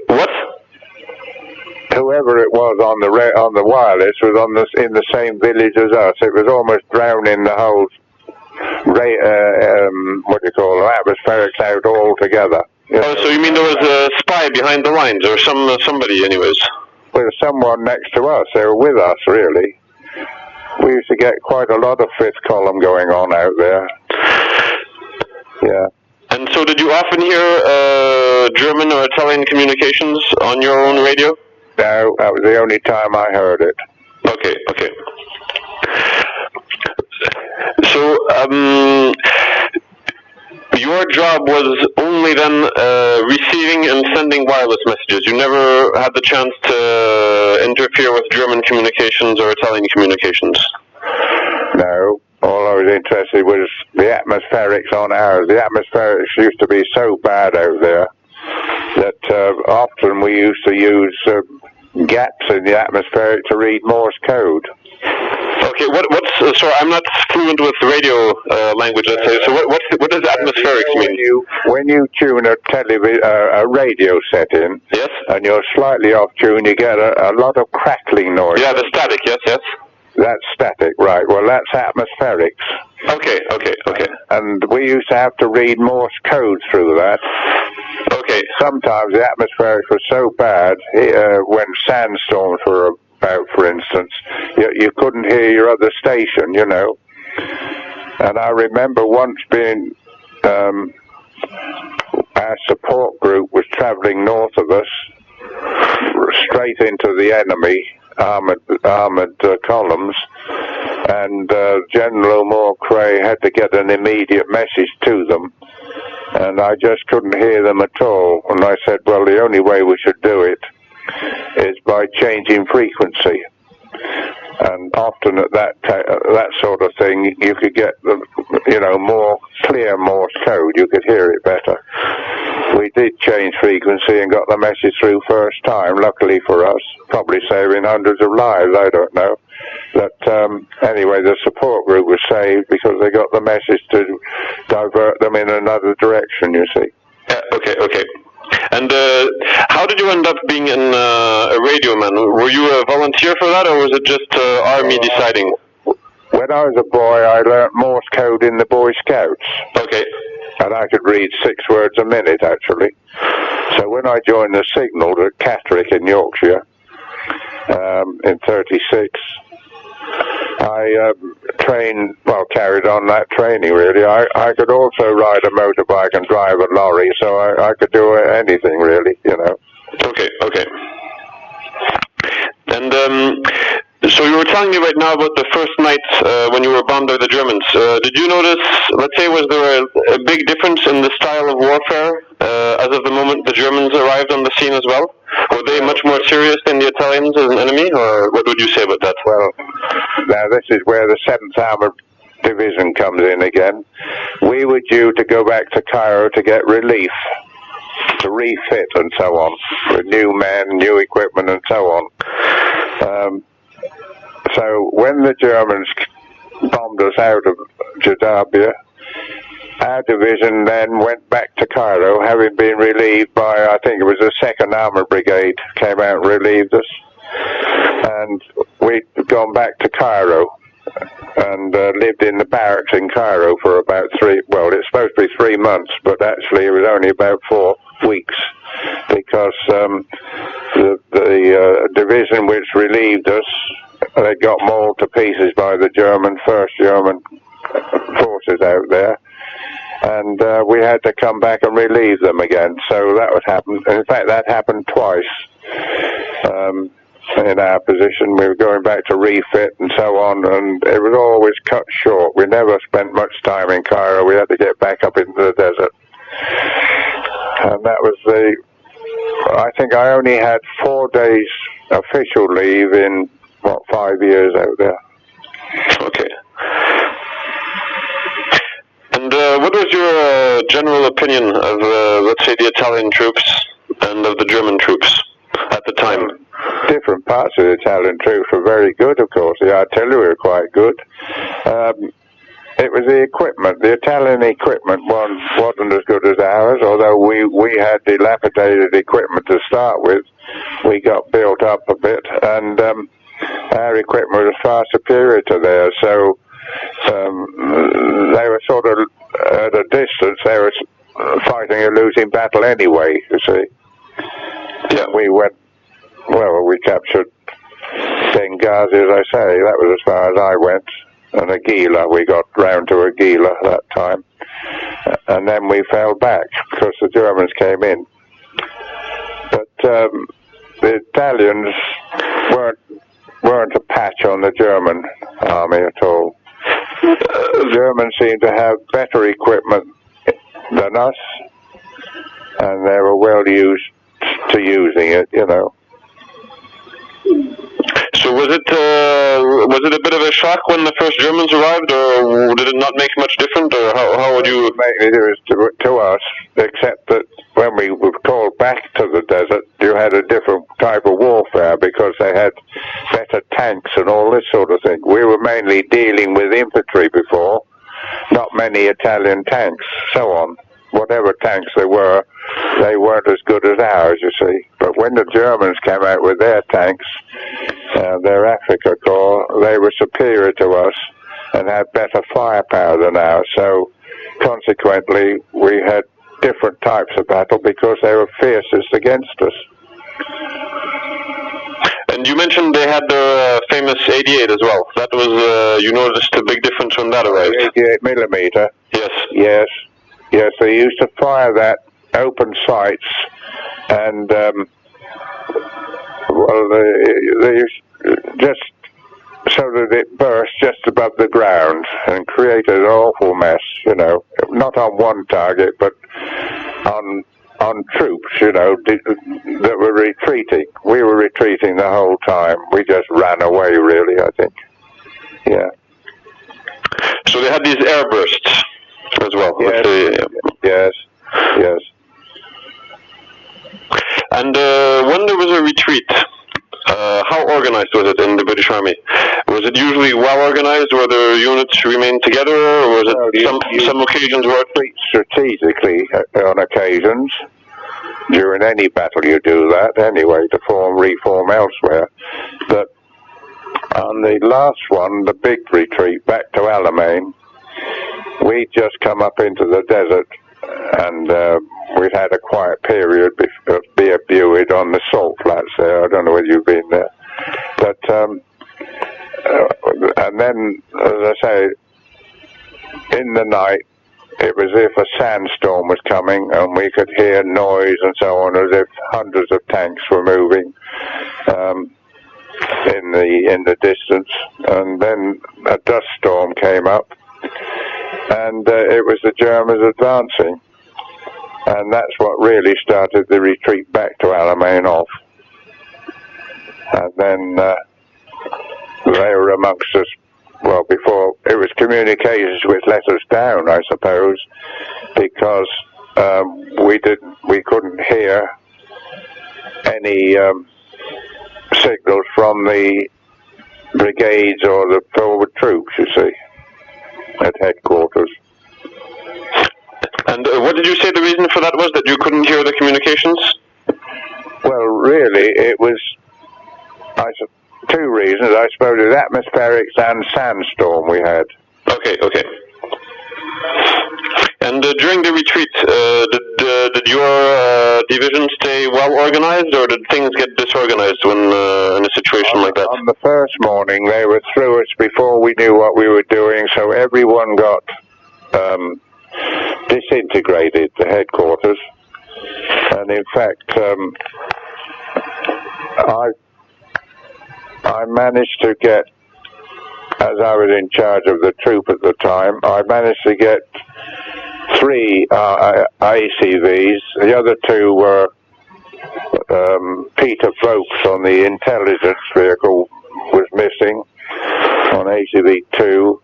S1: What?
S2: Whoever it was on the wireless was in the same village as us. It was almost drowning the whole atmospheric cloud altogether.
S1: Oh, so you mean there was a spy behind the lines, or somebody, anyways?
S2: Well, someone next to us. They were with us, really. We used to get quite a lot of fifth column going on out there. Yeah.
S1: And so did you often hear German or Italian communications on your own radio?
S2: No, that was the only time I heard it.
S1: Okay, okay. So, your job was only then receiving and sending wireless messages. You never had the chance to interfere with German communications or Italian communications? No.
S2: All I was interested was the atmospherics on ours. The atmospherics used to be so bad out there that often we used to use gaps in the atmospheric to read Morse code.
S1: Okay, sorry, I'm not fluent with radio language, let's say, so what does atmospherics mean?
S2: When you tune a radio set in,
S1: yes,
S2: and you're slightly off tune, you get a lot of crackling noise.
S1: Yeah, the static, yes, yes.
S2: That's static, right. Well, that's atmospherics.
S1: Okay, okay, okay.
S2: And we used to have to read Morse code through that.
S1: Okay.
S2: Sometimes the atmospherics were so bad, when sandstorms were about, for instance, you couldn't hear your other station, you know. And I remember once being, our support group was traveling north of us, straight into the enemy, armoured columns, and General Moore-Cray had to get an immediate message to them, and I just couldn't hear them at all. And I said, well, the only way we should do it is by changing frequency. And often at that sort of thing, you could get more clear Morse code. You could hear it better. We did change frequency and got the message through first time, luckily for us, probably saving hundreds of lives, I don't know. But anyway, the support group was saved because they got the message to divert them in another direction, you see.
S1: Okay, okay. And how did you end up being a radio man? Were you a volunteer for that, or was it just Army deciding?
S2: When I was a boy, I learnt Morse code in the Boy Scouts.
S1: Okay.
S2: And I could read 6 words a minute, actually. So when I joined the Signal at Catterick in Yorkshire in '36, I carried on that training, really. I could also ride a motorbike and drive a lorry, so I could do anything, really, you know.
S1: Okay, okay. And so you were telling me right now about the first night when you were bombed by the Germans. Did you notice, let's say, was there a big difference in the style of warfare as of the moment the Germans arrived on the scene as well? Were they much more serious than the Italians as an enemy, or what would you say about that?
S2: Well, now this is where the 7th Armoured Division comes in again. We were due to go back to Cairo to get relief, to refit and so on, with new men, new equipment and so on. So when the Germans bombed us out of Jadabia, our division then went back to Cairo, having been relieved by, I think it was the 2nd Armoured Brigade, came out and relieved us. And we'd gone back to Cairo and lived in the barracks in Cairo for about it's supposed to be 3 months, but actually it was only about 4 weeks, because the division which relieved us, they got mauled to pieces by the 1st German forces out there, and we had to come back and relieve them again. So that would happen. In fact, that happened twice in our position. We were going back to refit and so on, and it was always cut short. We never spent much time in Cairo. We had to get back up into the desert. And that was I think I only had 4 days official leave in, 5 years out there.
S1: Okay. And what was your general opinion of, let's say, the Italian troops and of the German troops at the time?
S2: Different parts of the Italian troops were very good, of course. The artillery were quite good. It was the equipment. The Italian equipment wasn't as good as ours, although we had dilapidated equipment to start with. We got built up a bit, and our equipment was far superior to theirs, so they were sort of at a distance. They were fighting a losing battle anyway, you see.
S1: Yeah.
S2: We captured Benghazi, as I say. That was as far as I went. And Aguila, we got round to Aguila that time. And then we fell back because the Germans came in. But the Italians weren't a patch on the German army at all. The Germans seemed to have better equipment than us, and they were well used to using it, you know.
S1: So was it a bit of a shock when the first Germans arrived, or did it not make much difference, or how would you...
S2: It make any difference to us, except that when we were called back to the desert, you had a different type of warfare because they had better tanks and all this sort of thing. We were mainly dealing with infantry before, not many Italian tanks, so on. Whatever tanks they weren't as good as ours, you see. But when the Germans came out with their tanks, their Africa Corps, they were superior to us and had better firepower than ours. So consequently, we had different types of battle because they were fiercest against us.
S1: And you mentioned they had their famous 88 as well. That was, you noticed a big difference when that arrived.
S2: 88 millimeter.
S1: Yes.
S2: Yes, they used to fire that open sights, and they used just so that it burst just above the ground and created an awful mess, you know. Not on one target, but on troops, you know, that were retreating. We were retreating the whole time. We just ran away, really, I think. Yeah.
S1: So they had these airbursts as well.
S2: Yes.
S1: And when there was a retreat, how organized was it in the British Army? Was it usually well organized, where the units remained together, or was it some occasions where it...
S2: Strategically, on occasions, during any battle you do that anyway, to reform elsewhere. But on the last one, the big retreat back to Alamein, we'd just come up into the desert, and we'd had a quiet period of beer buoyed on the salt flats there. I don't know whether you've been there. But, and then, as I say, in the night, it was as if a sandstorm was coming, and we could hear noise and so on, as if hundreds of tanks were moving in the distance. And then a dust storm came up, and it was the Germans advancing, and that's what really started the retreat back to Alamein off. And then they were amongst us. Well, before it was communications which let us down, I suppose, because we couldn't hear any signals from the brigades or the forward troops, you see, at headquarters.
S1: And what did you say the reason for that was, that you couldn't hear the communications?
S2: Well, really, it was two reasons. I suppose it was atmospherics and sandstorm we had.
S1: Okay. And during the retreat, did your division stay well organized, or did things get disorganized when in a situation like that?
S2: On the first morning, they were through us before we knew what we were doing, so everyone got disintegrated, the headquarters. And in fact, I managed to get, as I was in charge of the troop at the time, I managed to get 3 ACVs. The other 2 were Peter Vokes on the intelligence vehicle was missing on ACV-2.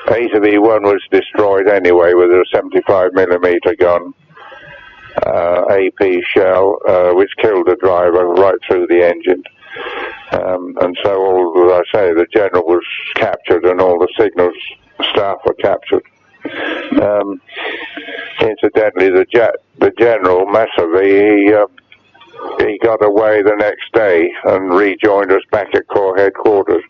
S2: ACV-1 was destroyed anyway with a 75mm gun, AP shell, which killed the driver right through the engine. And so, as I say, the general was captured and all the signals staff were captured. Incidentally, the general, Massavy, he got away the next day and rejoined us back at Corps headquarters.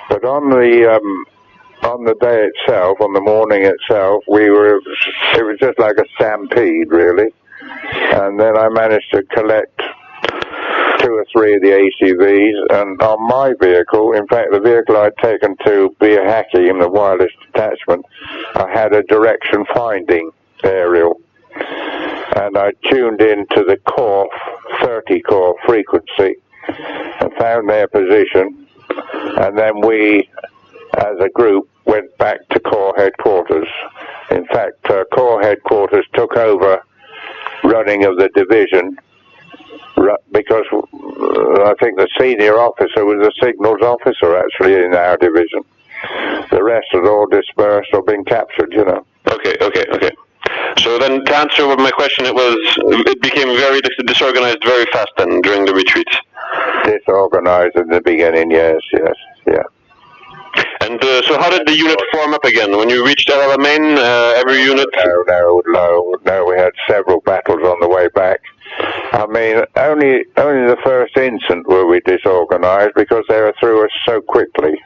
S2: But on the day itself, on the morning itself, it was just like a stampede, really. And then I managed to collect 2 or 3 of the ACVs, and on my vehicle, in fact the vehicle I'd taken to Bir Hakeim, the wireless detachment, I had a direction finding aerial, and I tuned into the Corps 30 Corps frequency and found their position, and then we as a group went back to Corps headquarters. In fact, Corps headquarters took over running of the division because I think the senior officer was a signals officer actually in our division. The rest had all dispersed or been captured, you know.
S1: Okay. So then, to answer my question, it became very disorganized very fast then during the retreat.
S2: Disorganized in the beginning, yes.
S1: And so how did the unit form up again? When you reached Alamein, every unit...
S2: No, we had several battles on the way back. I mean, only the first instant were we disorganized because they were through us so quickly.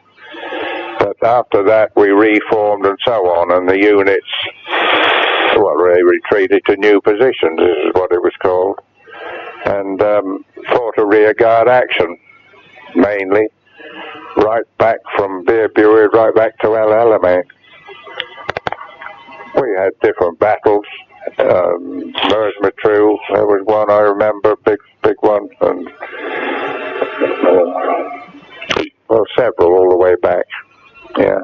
S2: But after that we reformed and so on, and the units, they retreated to new positions, this is what it was called, and fought a rearguard action, mainly, right back from Bir Burid right back to Alamein. We had different battles. Mersmatru, there was one I remember, big one, and several all the way back. Yeah.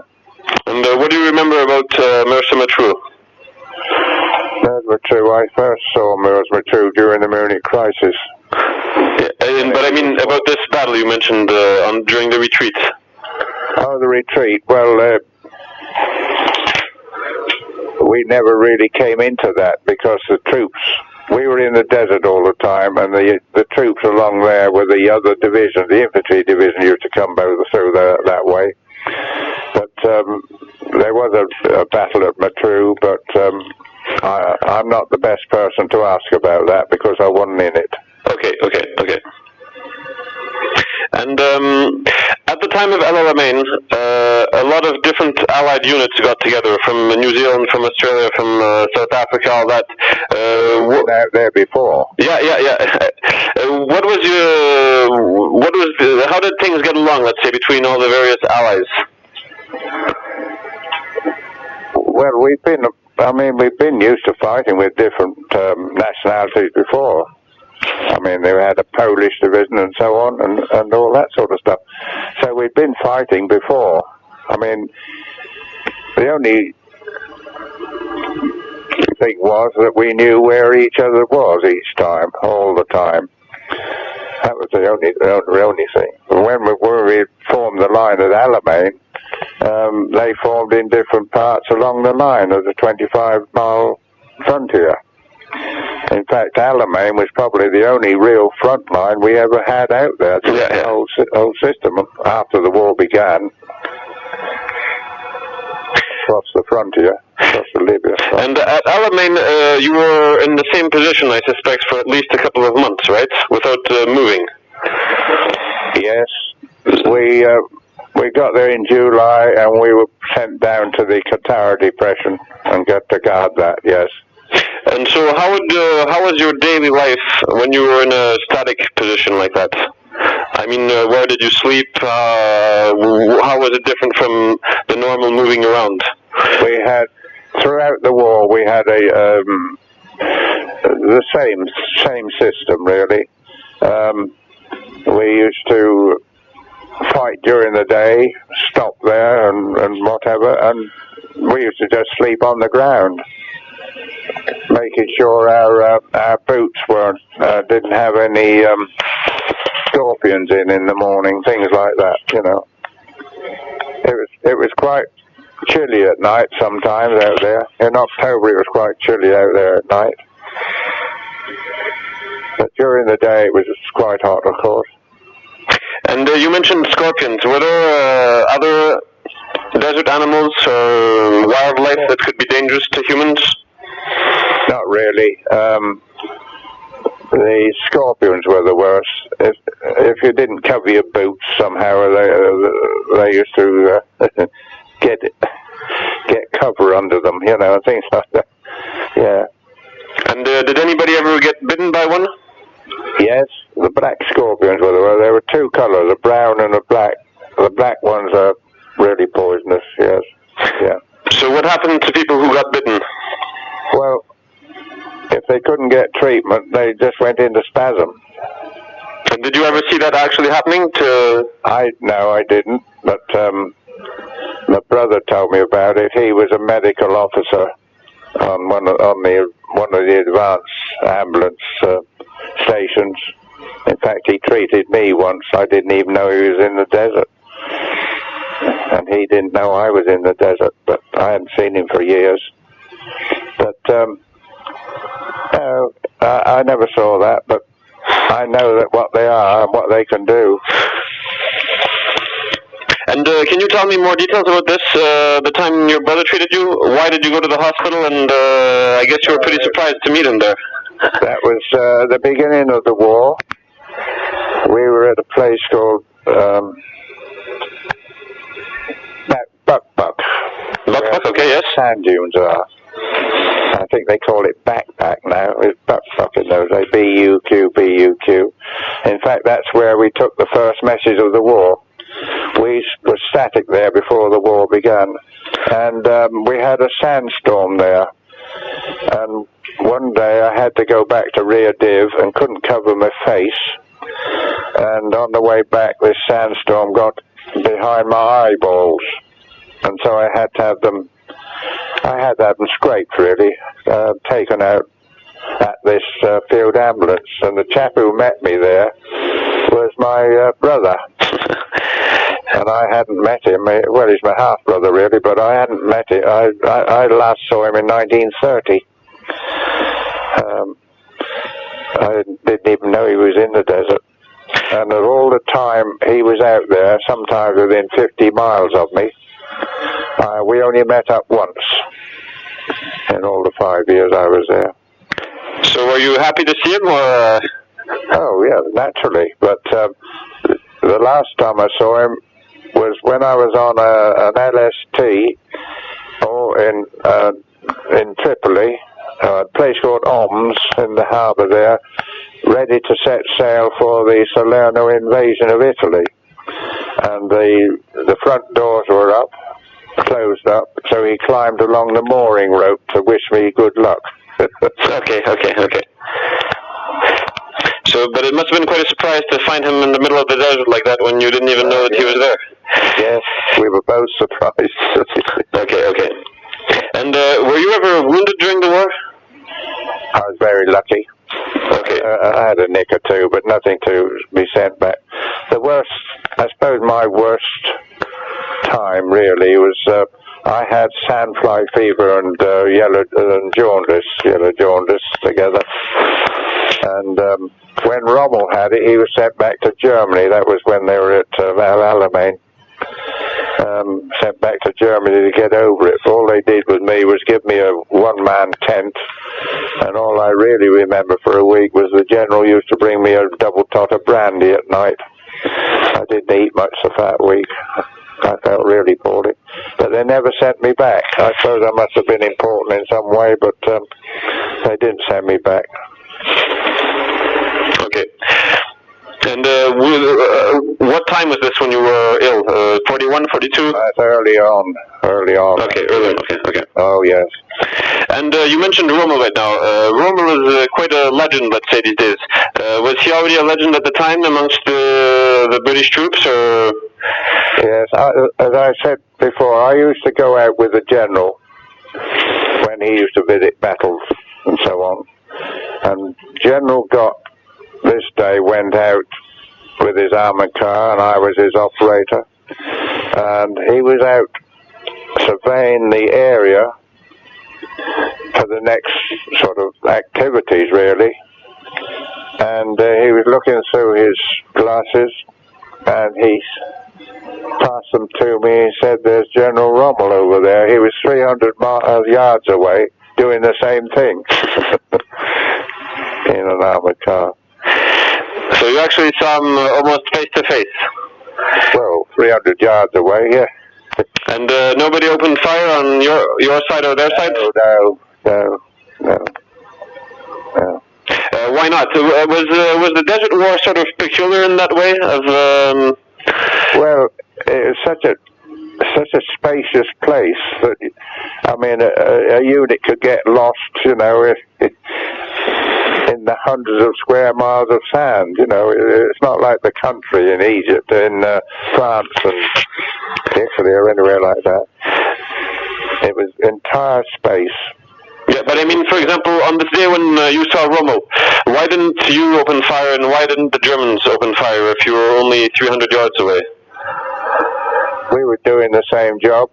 S1: And what do you remember about Mersmatru?
S2: Mersmatru, I first saw Mersmatru during the Munich crisis.
S1: Yeah, but I mean about this battle you mentioned during the retreat.
S2: Oh, the retreat. Well, we never really came into that because the troops, we were in the desert all the time, and the troops along there were the other division, the infantry division used to come through that way. But there was a battle at Matru, but I'm not the best person to ask about that because I wasn't in it.
S1: Okay. And at the time of Alamein, a lot of different Allied units got together from New Zealand, from Australia, from South Africa, all that.
S2: Out there before.
S1: Yeah. How did things get along, let's say, between all the various allies?
S2: Well, we've been used to fighting with different nationalities before. I mean, they had a Polish division and so on, and all that sort of stuff. So we'd been fighting before. I mean, the only thing was that we knew where each other was each time, all the time. That was the only thing. When we formed the line at Alamein, they formed in different parts along the line of the 25-mile frontier. In fact, Alamein was probably the only real front line we ever had out there. The whole system after the war began. Across the frontier, across the Libya.
S1: And at Alamein, you were in the same position, I suspect, for at least a couple of months, right? Without moving.
S2: Yes, we got there in July, and we were sent down to the Qatar Depression and got to guard that. Yes.
S1: And so, how was your daily life when you were in a static position like that? I mean, where did you sleep? How was it different from the normal moving around?
S2: We had, throughout the war, we had the same system, really. We used to fight during the day, stop there and whatever, and we used to just sleep on the ground. making sure our boots didn't have any scorpions in the morning, things like that. You know, it was quite chilly at night sometimes out there. In October it was quite chilly out there at night. But during the day it was quite hot, of course.
S1: And you mentioned scorpions. Were there other desert animals or wildlife that could be dangerous to humans?
S2: Not really. The scorpions were the worst. If you didn't cover your boots somehow, they used to get cover under them, you know, and things like that. Yeah. And
S1: did anybody ever get bitten by one?
S2: Yes, the black scorpions were there. There were two colours, a brown and a black. The black ones are really poisonous, yes. Yeah.
S1: So what happened to people who got bitten?
S2: Well, if they couldn't get treatment, they just went into spasm.
S1: And did you ever see that actually happening to...
S2: No, I didn't, but my brother told me about it. He was a medical officer on one of the advanced ambulance stations. In fact, he treated me once. I didn't even know he was in the desert. And he didn't know I was in the desert, but I hadn't seen him for years. But I never saw that, but I know that what they are and what they can do.
S1: And can you tell me more details about this? The time your brother treated you, why did you go to the hospital? And I guess you were pretty surprised to meet him there.
S2: That was the beginning of the war. We were at a place called Buck.
S1: Buck, okay, yes.
S2: Sand dunes are. I think they call it Backpack now. It's Buck in those days. B-U-Q. In fact, that's where we took the first message of the war. We were static there before the war began. And we had a sandstorm there. And one day I had to go back to rear div and couldn't cover my face. And on the way back, this sandstorm got behind my eyeballs. And so I had to have them scraped, really, taken out at this field ambulance. And the chap who met me there was my brother. And I hadn't met him. Well, he's my half-brother, really, but I hadn't met him. I last saw him in 1930. I didn't even know he was in the desert. And of all the time he was out there, sometimes within 50 miles of me, we only met up once in all the 5 years I was there.
S1: So were you happy to see him, or...?
S2: Oh, yeah, naturally. But the last time I saw him was when I was on an LST in Tripoli, a place called Oms in the harbour there, ready to set sail for the Salerno invasion of Italy. And the front doors were up, closed up, so he climbed along the mooring rope to wish me good luck.
S1: Okay. So, but it must have been quite a surprise to find him in the middle of the desert like that when you didn't even know that he was there.
S2: Yes, we were both surprised.
S1: Okay. And were you ever wounded during the war?
S2: I was very lucky.
S1: Okay.
S2: I had a nick or two, but nothing to be sent back. The worst, I suppose my worst time really was I had sandfly fever and yellow jaundice together. And when Rommel had it, he was sent back to Germany. That was when they were at Alamein. Sent back to Germany to get over it. All they did with me was give me a one-man tent, and all I really remember for a week was the general used to bring me a double tot of brandy at night. I didn't eat much of that week. I felt really poorly. But they never sent me back. I suppose I must have been important in some way, but they didn't send me back.
S1: Okay. And what time was this when you were ill? 41, 42?
S2: That's early on.
S1: Okay, early. Okay.
S2: Oh, yes.
S1: And you mentioned Rommel right now. Rommel is quite a legend, let's say, these days. Was he already a legend at the time amongst the British troops, or...?
S2: Yes, as I said before, I used to go out with the general when he used to visit battles and so on. And General Gott this day went out with his armoured car, and I was his operator, and he was out surveying the area for the next sort of activities, really. And he was looking through his glasses, and he passed them to me. He said, "There's General Rommel over there." He was 300 yards away doing the same thing in an armoured car.
S1: So you actually saw him almost face to face?
S2: Well, 300 yards away, yeah.
S1: And nobody opened fire on your side or their side?
S2: No.
S1: Why not? Was the Desert War sort of peculiar in that way?
S2: Well, it was such a spacious place that, I mean, a unit could get lost, in the hundreds of square miles of sand. It's not like the country in Egypt, in France and Italy or anywhere like that. It was entire space.
S1: Yeah, but I mean, for example, on this day when you saw Rommel, why didn't you open fire and why didn't the Germans open fire if you were only 300 yards away?
S2: We were doing the same job.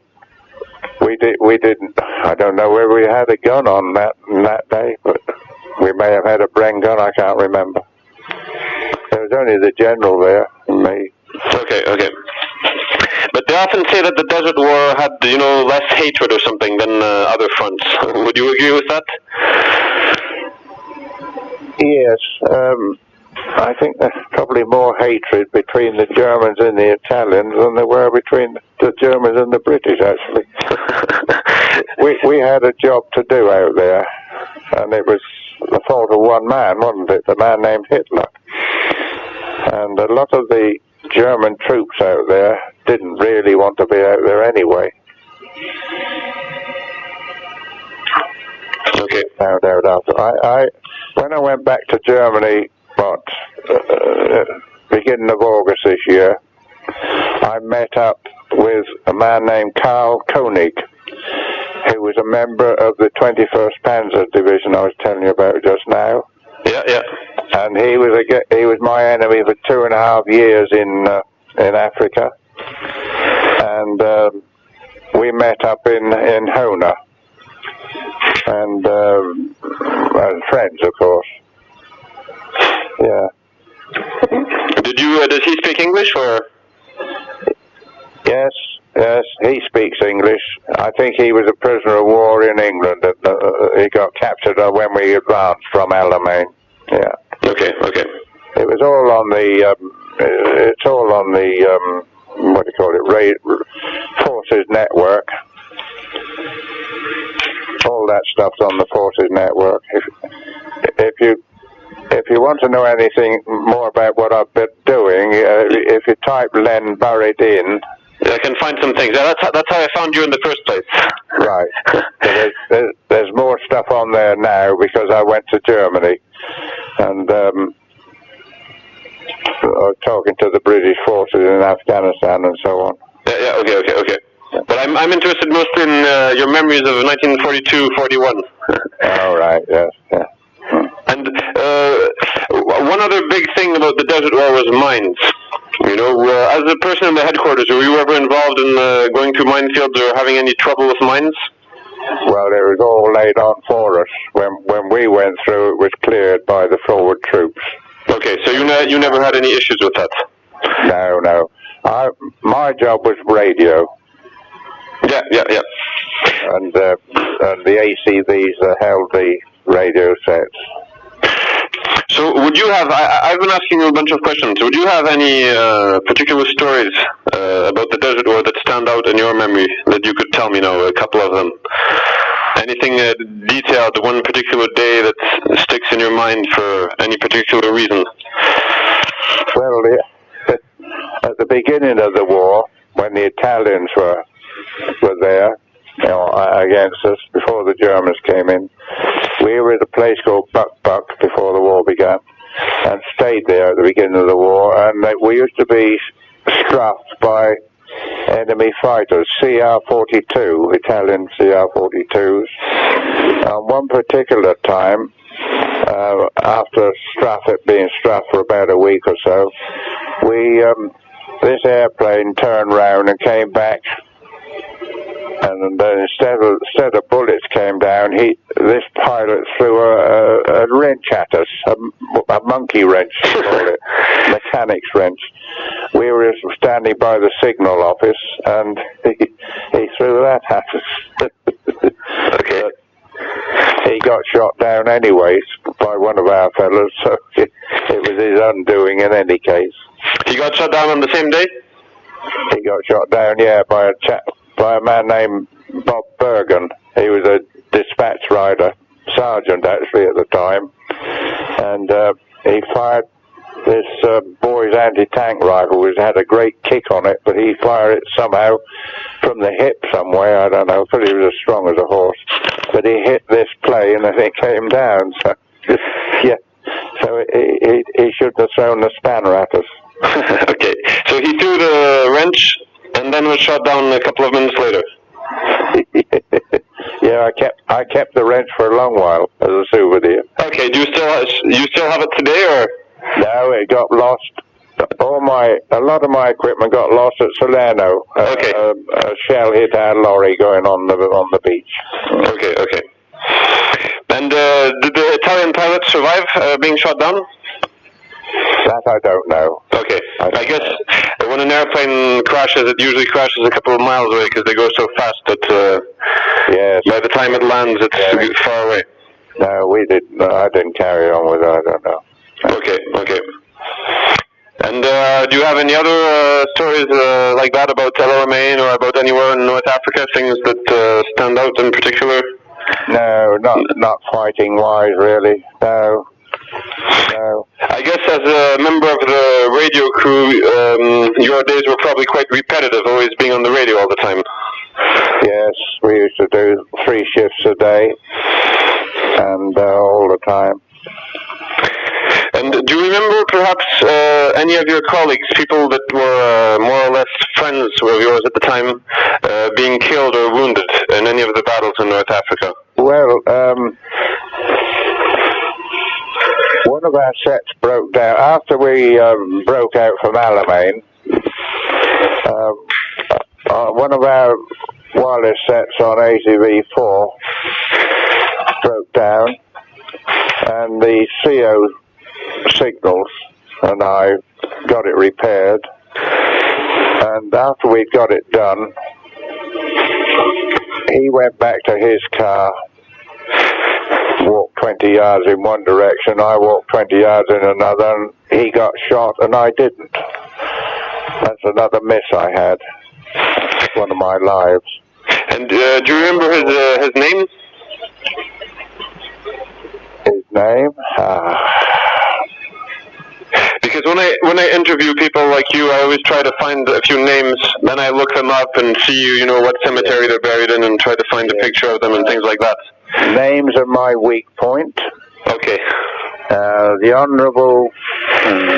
S2: We didn't. I don't know whether we had a gun on that day, but we may have had a Bren gun. I can't remember. There was only the general there and me.
S1: Okay. But they often say that the Desert War had, less hatred or something than other fronts. Would you agree with that?
S2: Yes. I think there's probably more hatred between the Germans and the Italians than there were between the Germans and the British, actually. we had a job to do out there, and it was the fault of one man, wasn't it? The man named Hitler. And a lot of the German troops out there didn't really want to be out there anyway.
S1: Okay.
S2: Found out after. When I went back to Germany, beginning of August this year, I met up with a man named Karl Koenig, who was a member of the 21st Panzer Division I was telling you about just now.
S1: Yeah.
S2: And he was my enemy for 2.5 years in Africa, and we met up in Hona, and as friends, of course. Yeah.
S1: Does he speak English or?
S2: Yes, he speaks English. I think he was a prisoner of war in England. He got captured when we advanced from Alamein. Yeah.
S1: Okay.
S2: It was all on the. It's all on the. What do you call it? Forces network. All that stuff's on the Forces network. If you want to know anything more about what I've been doing, if you type Len Burritt in,
S1: I can find some things. That's how I found you in the first place.
S2: Right. So there's more stuff on there now because I went to Germany and I was talking to the British forces in Afghanistan and so on.
S1: Yeah. Okay. But I'm interested mostly in your memories of 1942-41.
S2: All right. Yes. Yeah.
S1: And one other big thing about the Desert War was mines. As a person in the headquarters, were you ever involved in going through minefields or having any trouble with mines?
S2: Well, it was all laid on for us. When we went through, it was cleared by the forward troops.
S1: Okay, so you never had any issues with that?
S2: No. My job was radio.
S1: Yeah.
S2: And the ACVs held the radio sets.
S1: So would you have, I've been asking you a bunch of questions, would you have any particular stories about the Desert War that stand out in your memory that you could tell me now, a couple of them? Anything detailed, one particular day that sticks in your mind for any particular reason?
S2: Well, at the beginning of the war, when the Italians were there, against us, before the Germans came in, we were at a place called Buck before the war began, and stayed there at the beginning of the war, and we used to be scruffed by enemy fighters, CR-42, Italian CR-42s. On one particular time, after being struck for about a week or so, this airplane turned round and came back, and then instead of bullets came down, this pilot threw a wrench at us, a monkey wrench, we call it, mechanic's wrench. We were standing by the signal office, and he threw that at us.
S1: Okay.
S2: He got shot down anyways by one of our fellows, so it was his undoing in any case.
S1: He got shot down on the same day?
S2: He got shot down, yeah, by a man named Bob Bergen. He was a dispatch rider, sergeant actually at the time, and he fired this boy's anti-tank rifle, which had a great kick on it, but he fired it somehow from the hip somewhere, I don't know, because he was as strong as a horse. But he hit this plane and it came down, so yeah. So he shouldn't have thrown the spanner at us.
S1: Okay, so he threw the wrench and then was shot down a couple of minutes later.
S2: Yeah, I kept the wrench for a long while as a souvenir.
S1: Okay, do you still have it today, or?
S2: No, it got lost. A lot of my equipment got lost at Salerno.
S1: Okay.
S2: A shell hit our lorry going on the beach.
S1: Okay. And did the Italian pilot survive being shot down?
S2: That I don't know.
S1: Okay. I guess when an airplane crashes, it usually crashes a couple of miles away because they go so fast that
S2: yes.
S1: By the time it lands, it's far away.
S2: No, I didn't carry on with it. I don't know.
S1: Okay. And do you have any other stories like that about Alamein or about anywhere in North Africa, things that stand out in particular?
S2: No, not fighting-wise, really. No.
S1: I guess as a member of the radio crew, your days were probably quite repetitive, always being on the radio all the time.
S2: Yes, we used to do 3 shifts a day, and all the time.
S1: And do you remember perhaps any of your colleagues, people that were more or less friends of yours at the time, being killed or wounded in any of the battles in North Africa?
S2: Well, one of our sets broke down after we broke out from Alamein. One of our wireless sets on ATV4 broke down, and the CO signals, and I got it repaired. And after we'd got it done, he went back to his car, walked 20 yards in one direction, I walked 20 yards in another, and he got shot and I didn't. That's another miss I had. One of my lives.
S1: And do you remember his name?
S2: His name?
S1: Because when I interview people like you, I always try to find a few names, then I look them up and see what cemetery they're buried in and try to find a picture of them and things like that.
S2: Names are my weak point.
S1: Okay.
S2: The Honourable,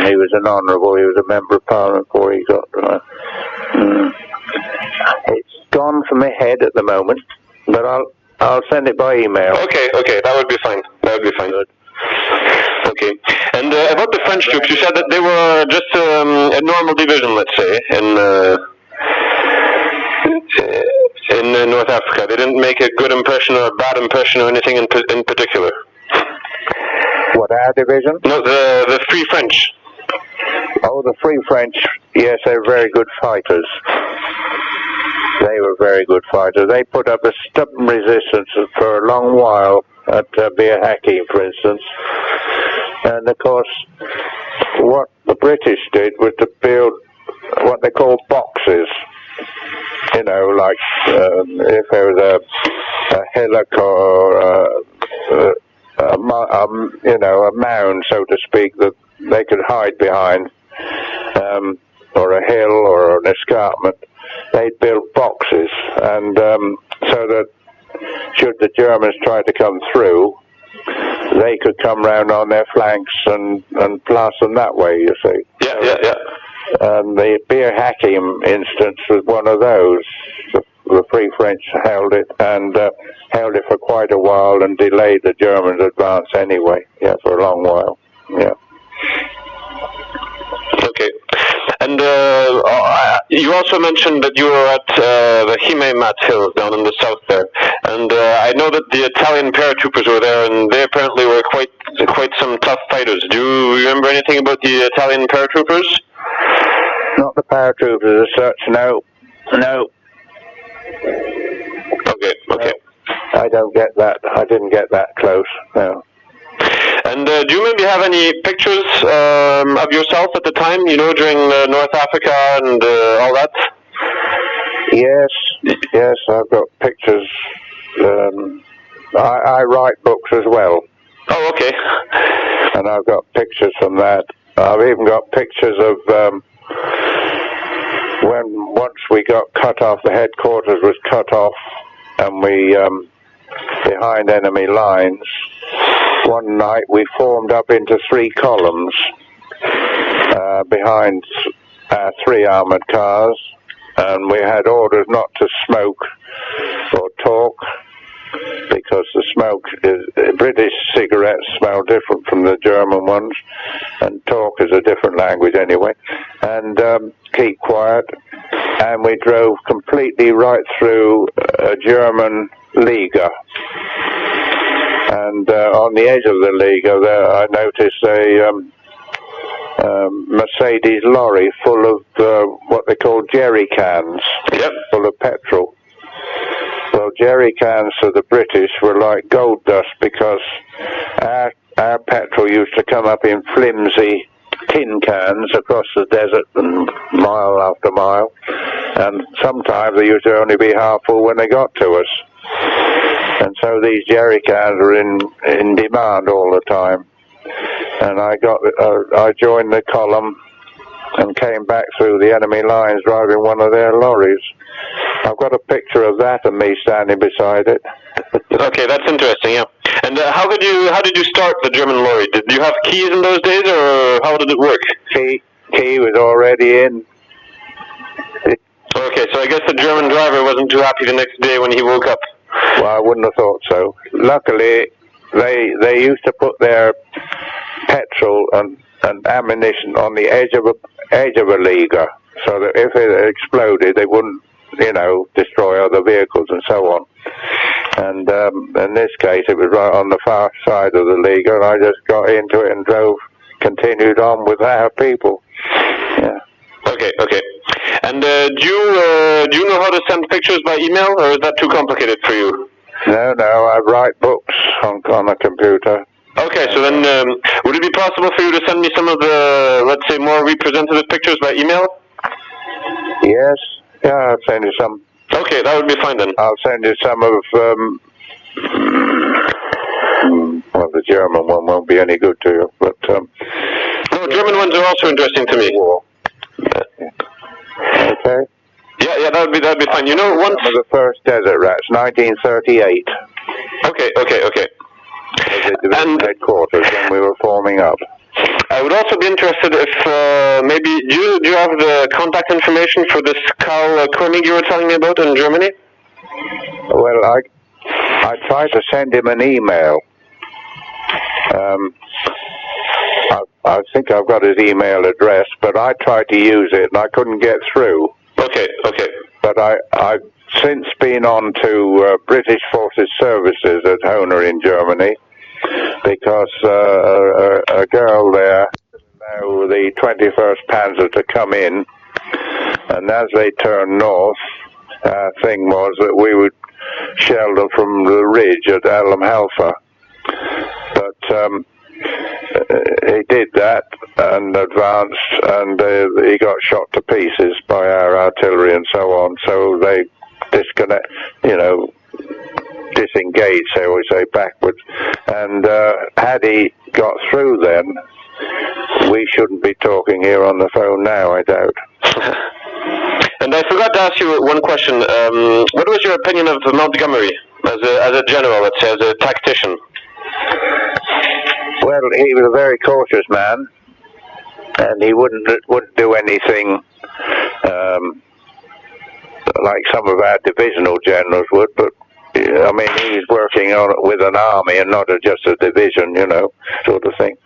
S2: he was an Honourable, he was a Member of Parliament before he got... it's gone from my head at the moment, but I'll send it by email.
S1: Okay, that would be fine. Good. Okay. And about the French troops, you said that they were just a normal division, let's say, in North Africa. They didn't make a good impression or a bad impression or anything in particular.
S2: What, our division?
S1: No, the Free French.
S2: Oh, the Free French, yes, they're very good fighters. They were very good fighters. They put up a stubborn resistance for a long while at Bir Hakeim, for instance. And of course, what the British did was to build what they call boxes. Like if there was a hillock or a mound, so to speak, that they could hide behind, or a hill or an escarpment, they'd build boxes, and so that should the Germans try to come through, they could come round on their flanks and blast them that way, you see.
S1: Yeah.
S2: And the Bir Hakim instance was one of those. The Free French held it, and held it for quite a while and delayed the Germans' advance anyway, yeah, for a long while, yeah.
S1: Okay. And you also mentioned that you were at the Himeimat Hills down in the south there, and I know that the Italian paratroopers were there, and they apparently were quite some tough fighters. Do you remember anything about the Italian paratroopers?
S2: Not the paratroopers as such, no.
S1: Okay.
S2: I don't get that. I didn't get that close, no.
S1: And do you maybe have any pictures of yourself at the time, during North Africa and all that?
S2: Yes, I've got pictures. I write books as well.
S1: Oh, okay.
S2: And I've got pictures from that. I've even got pictures of once we got cut off, the headquarters was cut off, and we, behind enemy lines, one night we formed up into 3 columns behind 3 armoured cars, and we had orders not to smoke or talk, because the smoke British cigarettes smell different from the German ones, and talk is a different language anyway, and keep quiet. And we drove completely right through a German Liga, and on the edge of the Liga there I noticed a Mercedes lorry full of what they call jerry cans, full of petrol. Well, jerry cans for the British were like gold dust, because our petrol used to come up in flimsy tin cans across the desert and mile after mile, and sometimes they used to only be half full when they got to us. And so these jerry cans were in demand all the time. And I joined the column and came back through the enemy lines driving one of their lorries. I've got a picture of that and me standing beside it.
S1: Okay, that's interesting, yeah. And how did you start the German lorry? Did you have keys in those days, or how did it work?
S2: Key was already in.
S1: Okay, so I guess the German driver wasn't too happy the next day when he woke up.
S2: Well, I wouldn't have thought so. Luckily, they used to put their petrol and ammunition on the edge of a Liga, so that if it exploded, they wouldn't, destroy other vehicles and so on. And in this case, it was right on the far side of the Liga, and I just got into it and continued on with our people. Yeah. Okay.
S1: And do you know how to send pictures by email, or is that too complicated for you?
S2: No, I write books on a computer.
S1: Okay, so then would it be possible for you to send me some of the, let's say, more representative pictures by email?
S2: Yes, yeah, I'll send you some.
S1: Okay, that would be fine then.
S2: I'll send you some of, well, the German one won't be any good to you, but...
S1: no, German ones are also interesting to me.
S2: Okay.
S1: Yeah, that'd be fine. Once...
S2: Some of the first desert rats, 1938.
S1: Okay.
S2: And headquarters when we were forming up.
S1: I would also be interested if maybe do you have the contact information for this Karl Koenig you were telling me about in Germany?
S2: Well, I tried to send him an email. I think I've got his email address, but I tried to use it and I couldn't get through.
S1: Okay.
S2: But I've since been on to British Forces Services at Hohner in Germany, because a girl there allowed the 21st Panzer to come in, and as they turned north, thing was that we would shell them from the ridge at Alamein. But he did that and advanced, and he got shot to pieces by our artillery and so on, so they disengaged, shall we say, backwards. And had he got through then, we shouldn't be talking here on the phone now, I doubt.
S1: And I forgot to ask you one question. What was your opinion of Montgomery as a general, let's say, as a tactician?
S2: Well, he was a very cautious man. and he wouldn't do anything like some of our divisional generals would, but I mean, he was working on it with an army and not just a division, you know, sort of thing.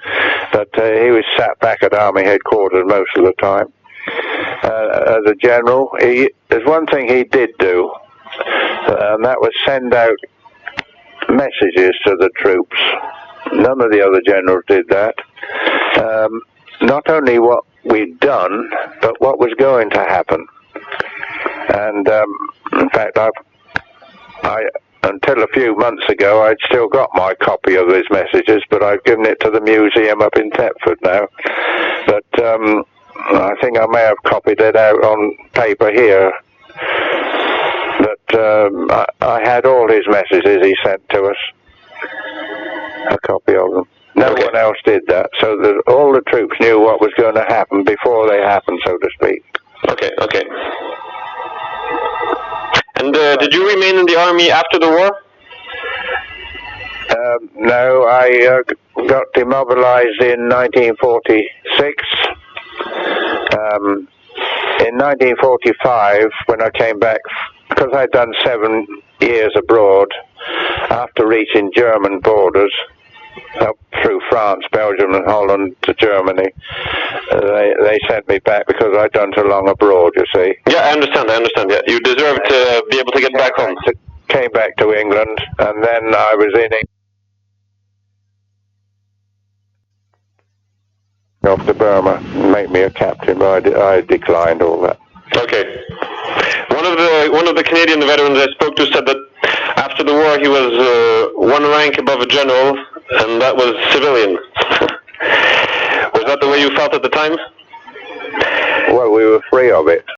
S2: But he was sat back at army headquarters most of the time. As a general, there's one thing he did do, and that was send out messages to the troops. None of the other generals did that. Not only what we'd done, but what was going to happen. And in fact, until a few months ago, I'd still got my copy of his messages, but I've given it to the museum up in Thetford now. But I think I may have copied it out on paper here. But I had all his messages he sent to us, a copy of them. No one else did that, so that all the troops knew what was going to happen before they happened, so to speak.
S1: Okay. And did you remain in the army after the war?
S2: No, I got demobilized in 1946. In 1945, when I came back, because I'd done 7 years abroad, after reaching German borders, up through France, Belgium and Holland to Germany, they sent me back because I'd done too long abroad, you see.
S1: Yeah, I understand, yeah. You deserve to be able to get back home.
S2: Came back to England, and then I was in England. Off to Burma, make me a captain, but I declined all that.
S1: Okay. One of the Canadian veterans I spoke to said that after the war he was one rank above a general, and that was civilian. Was that the way you felt at the time?
S2: Well, we were free of it.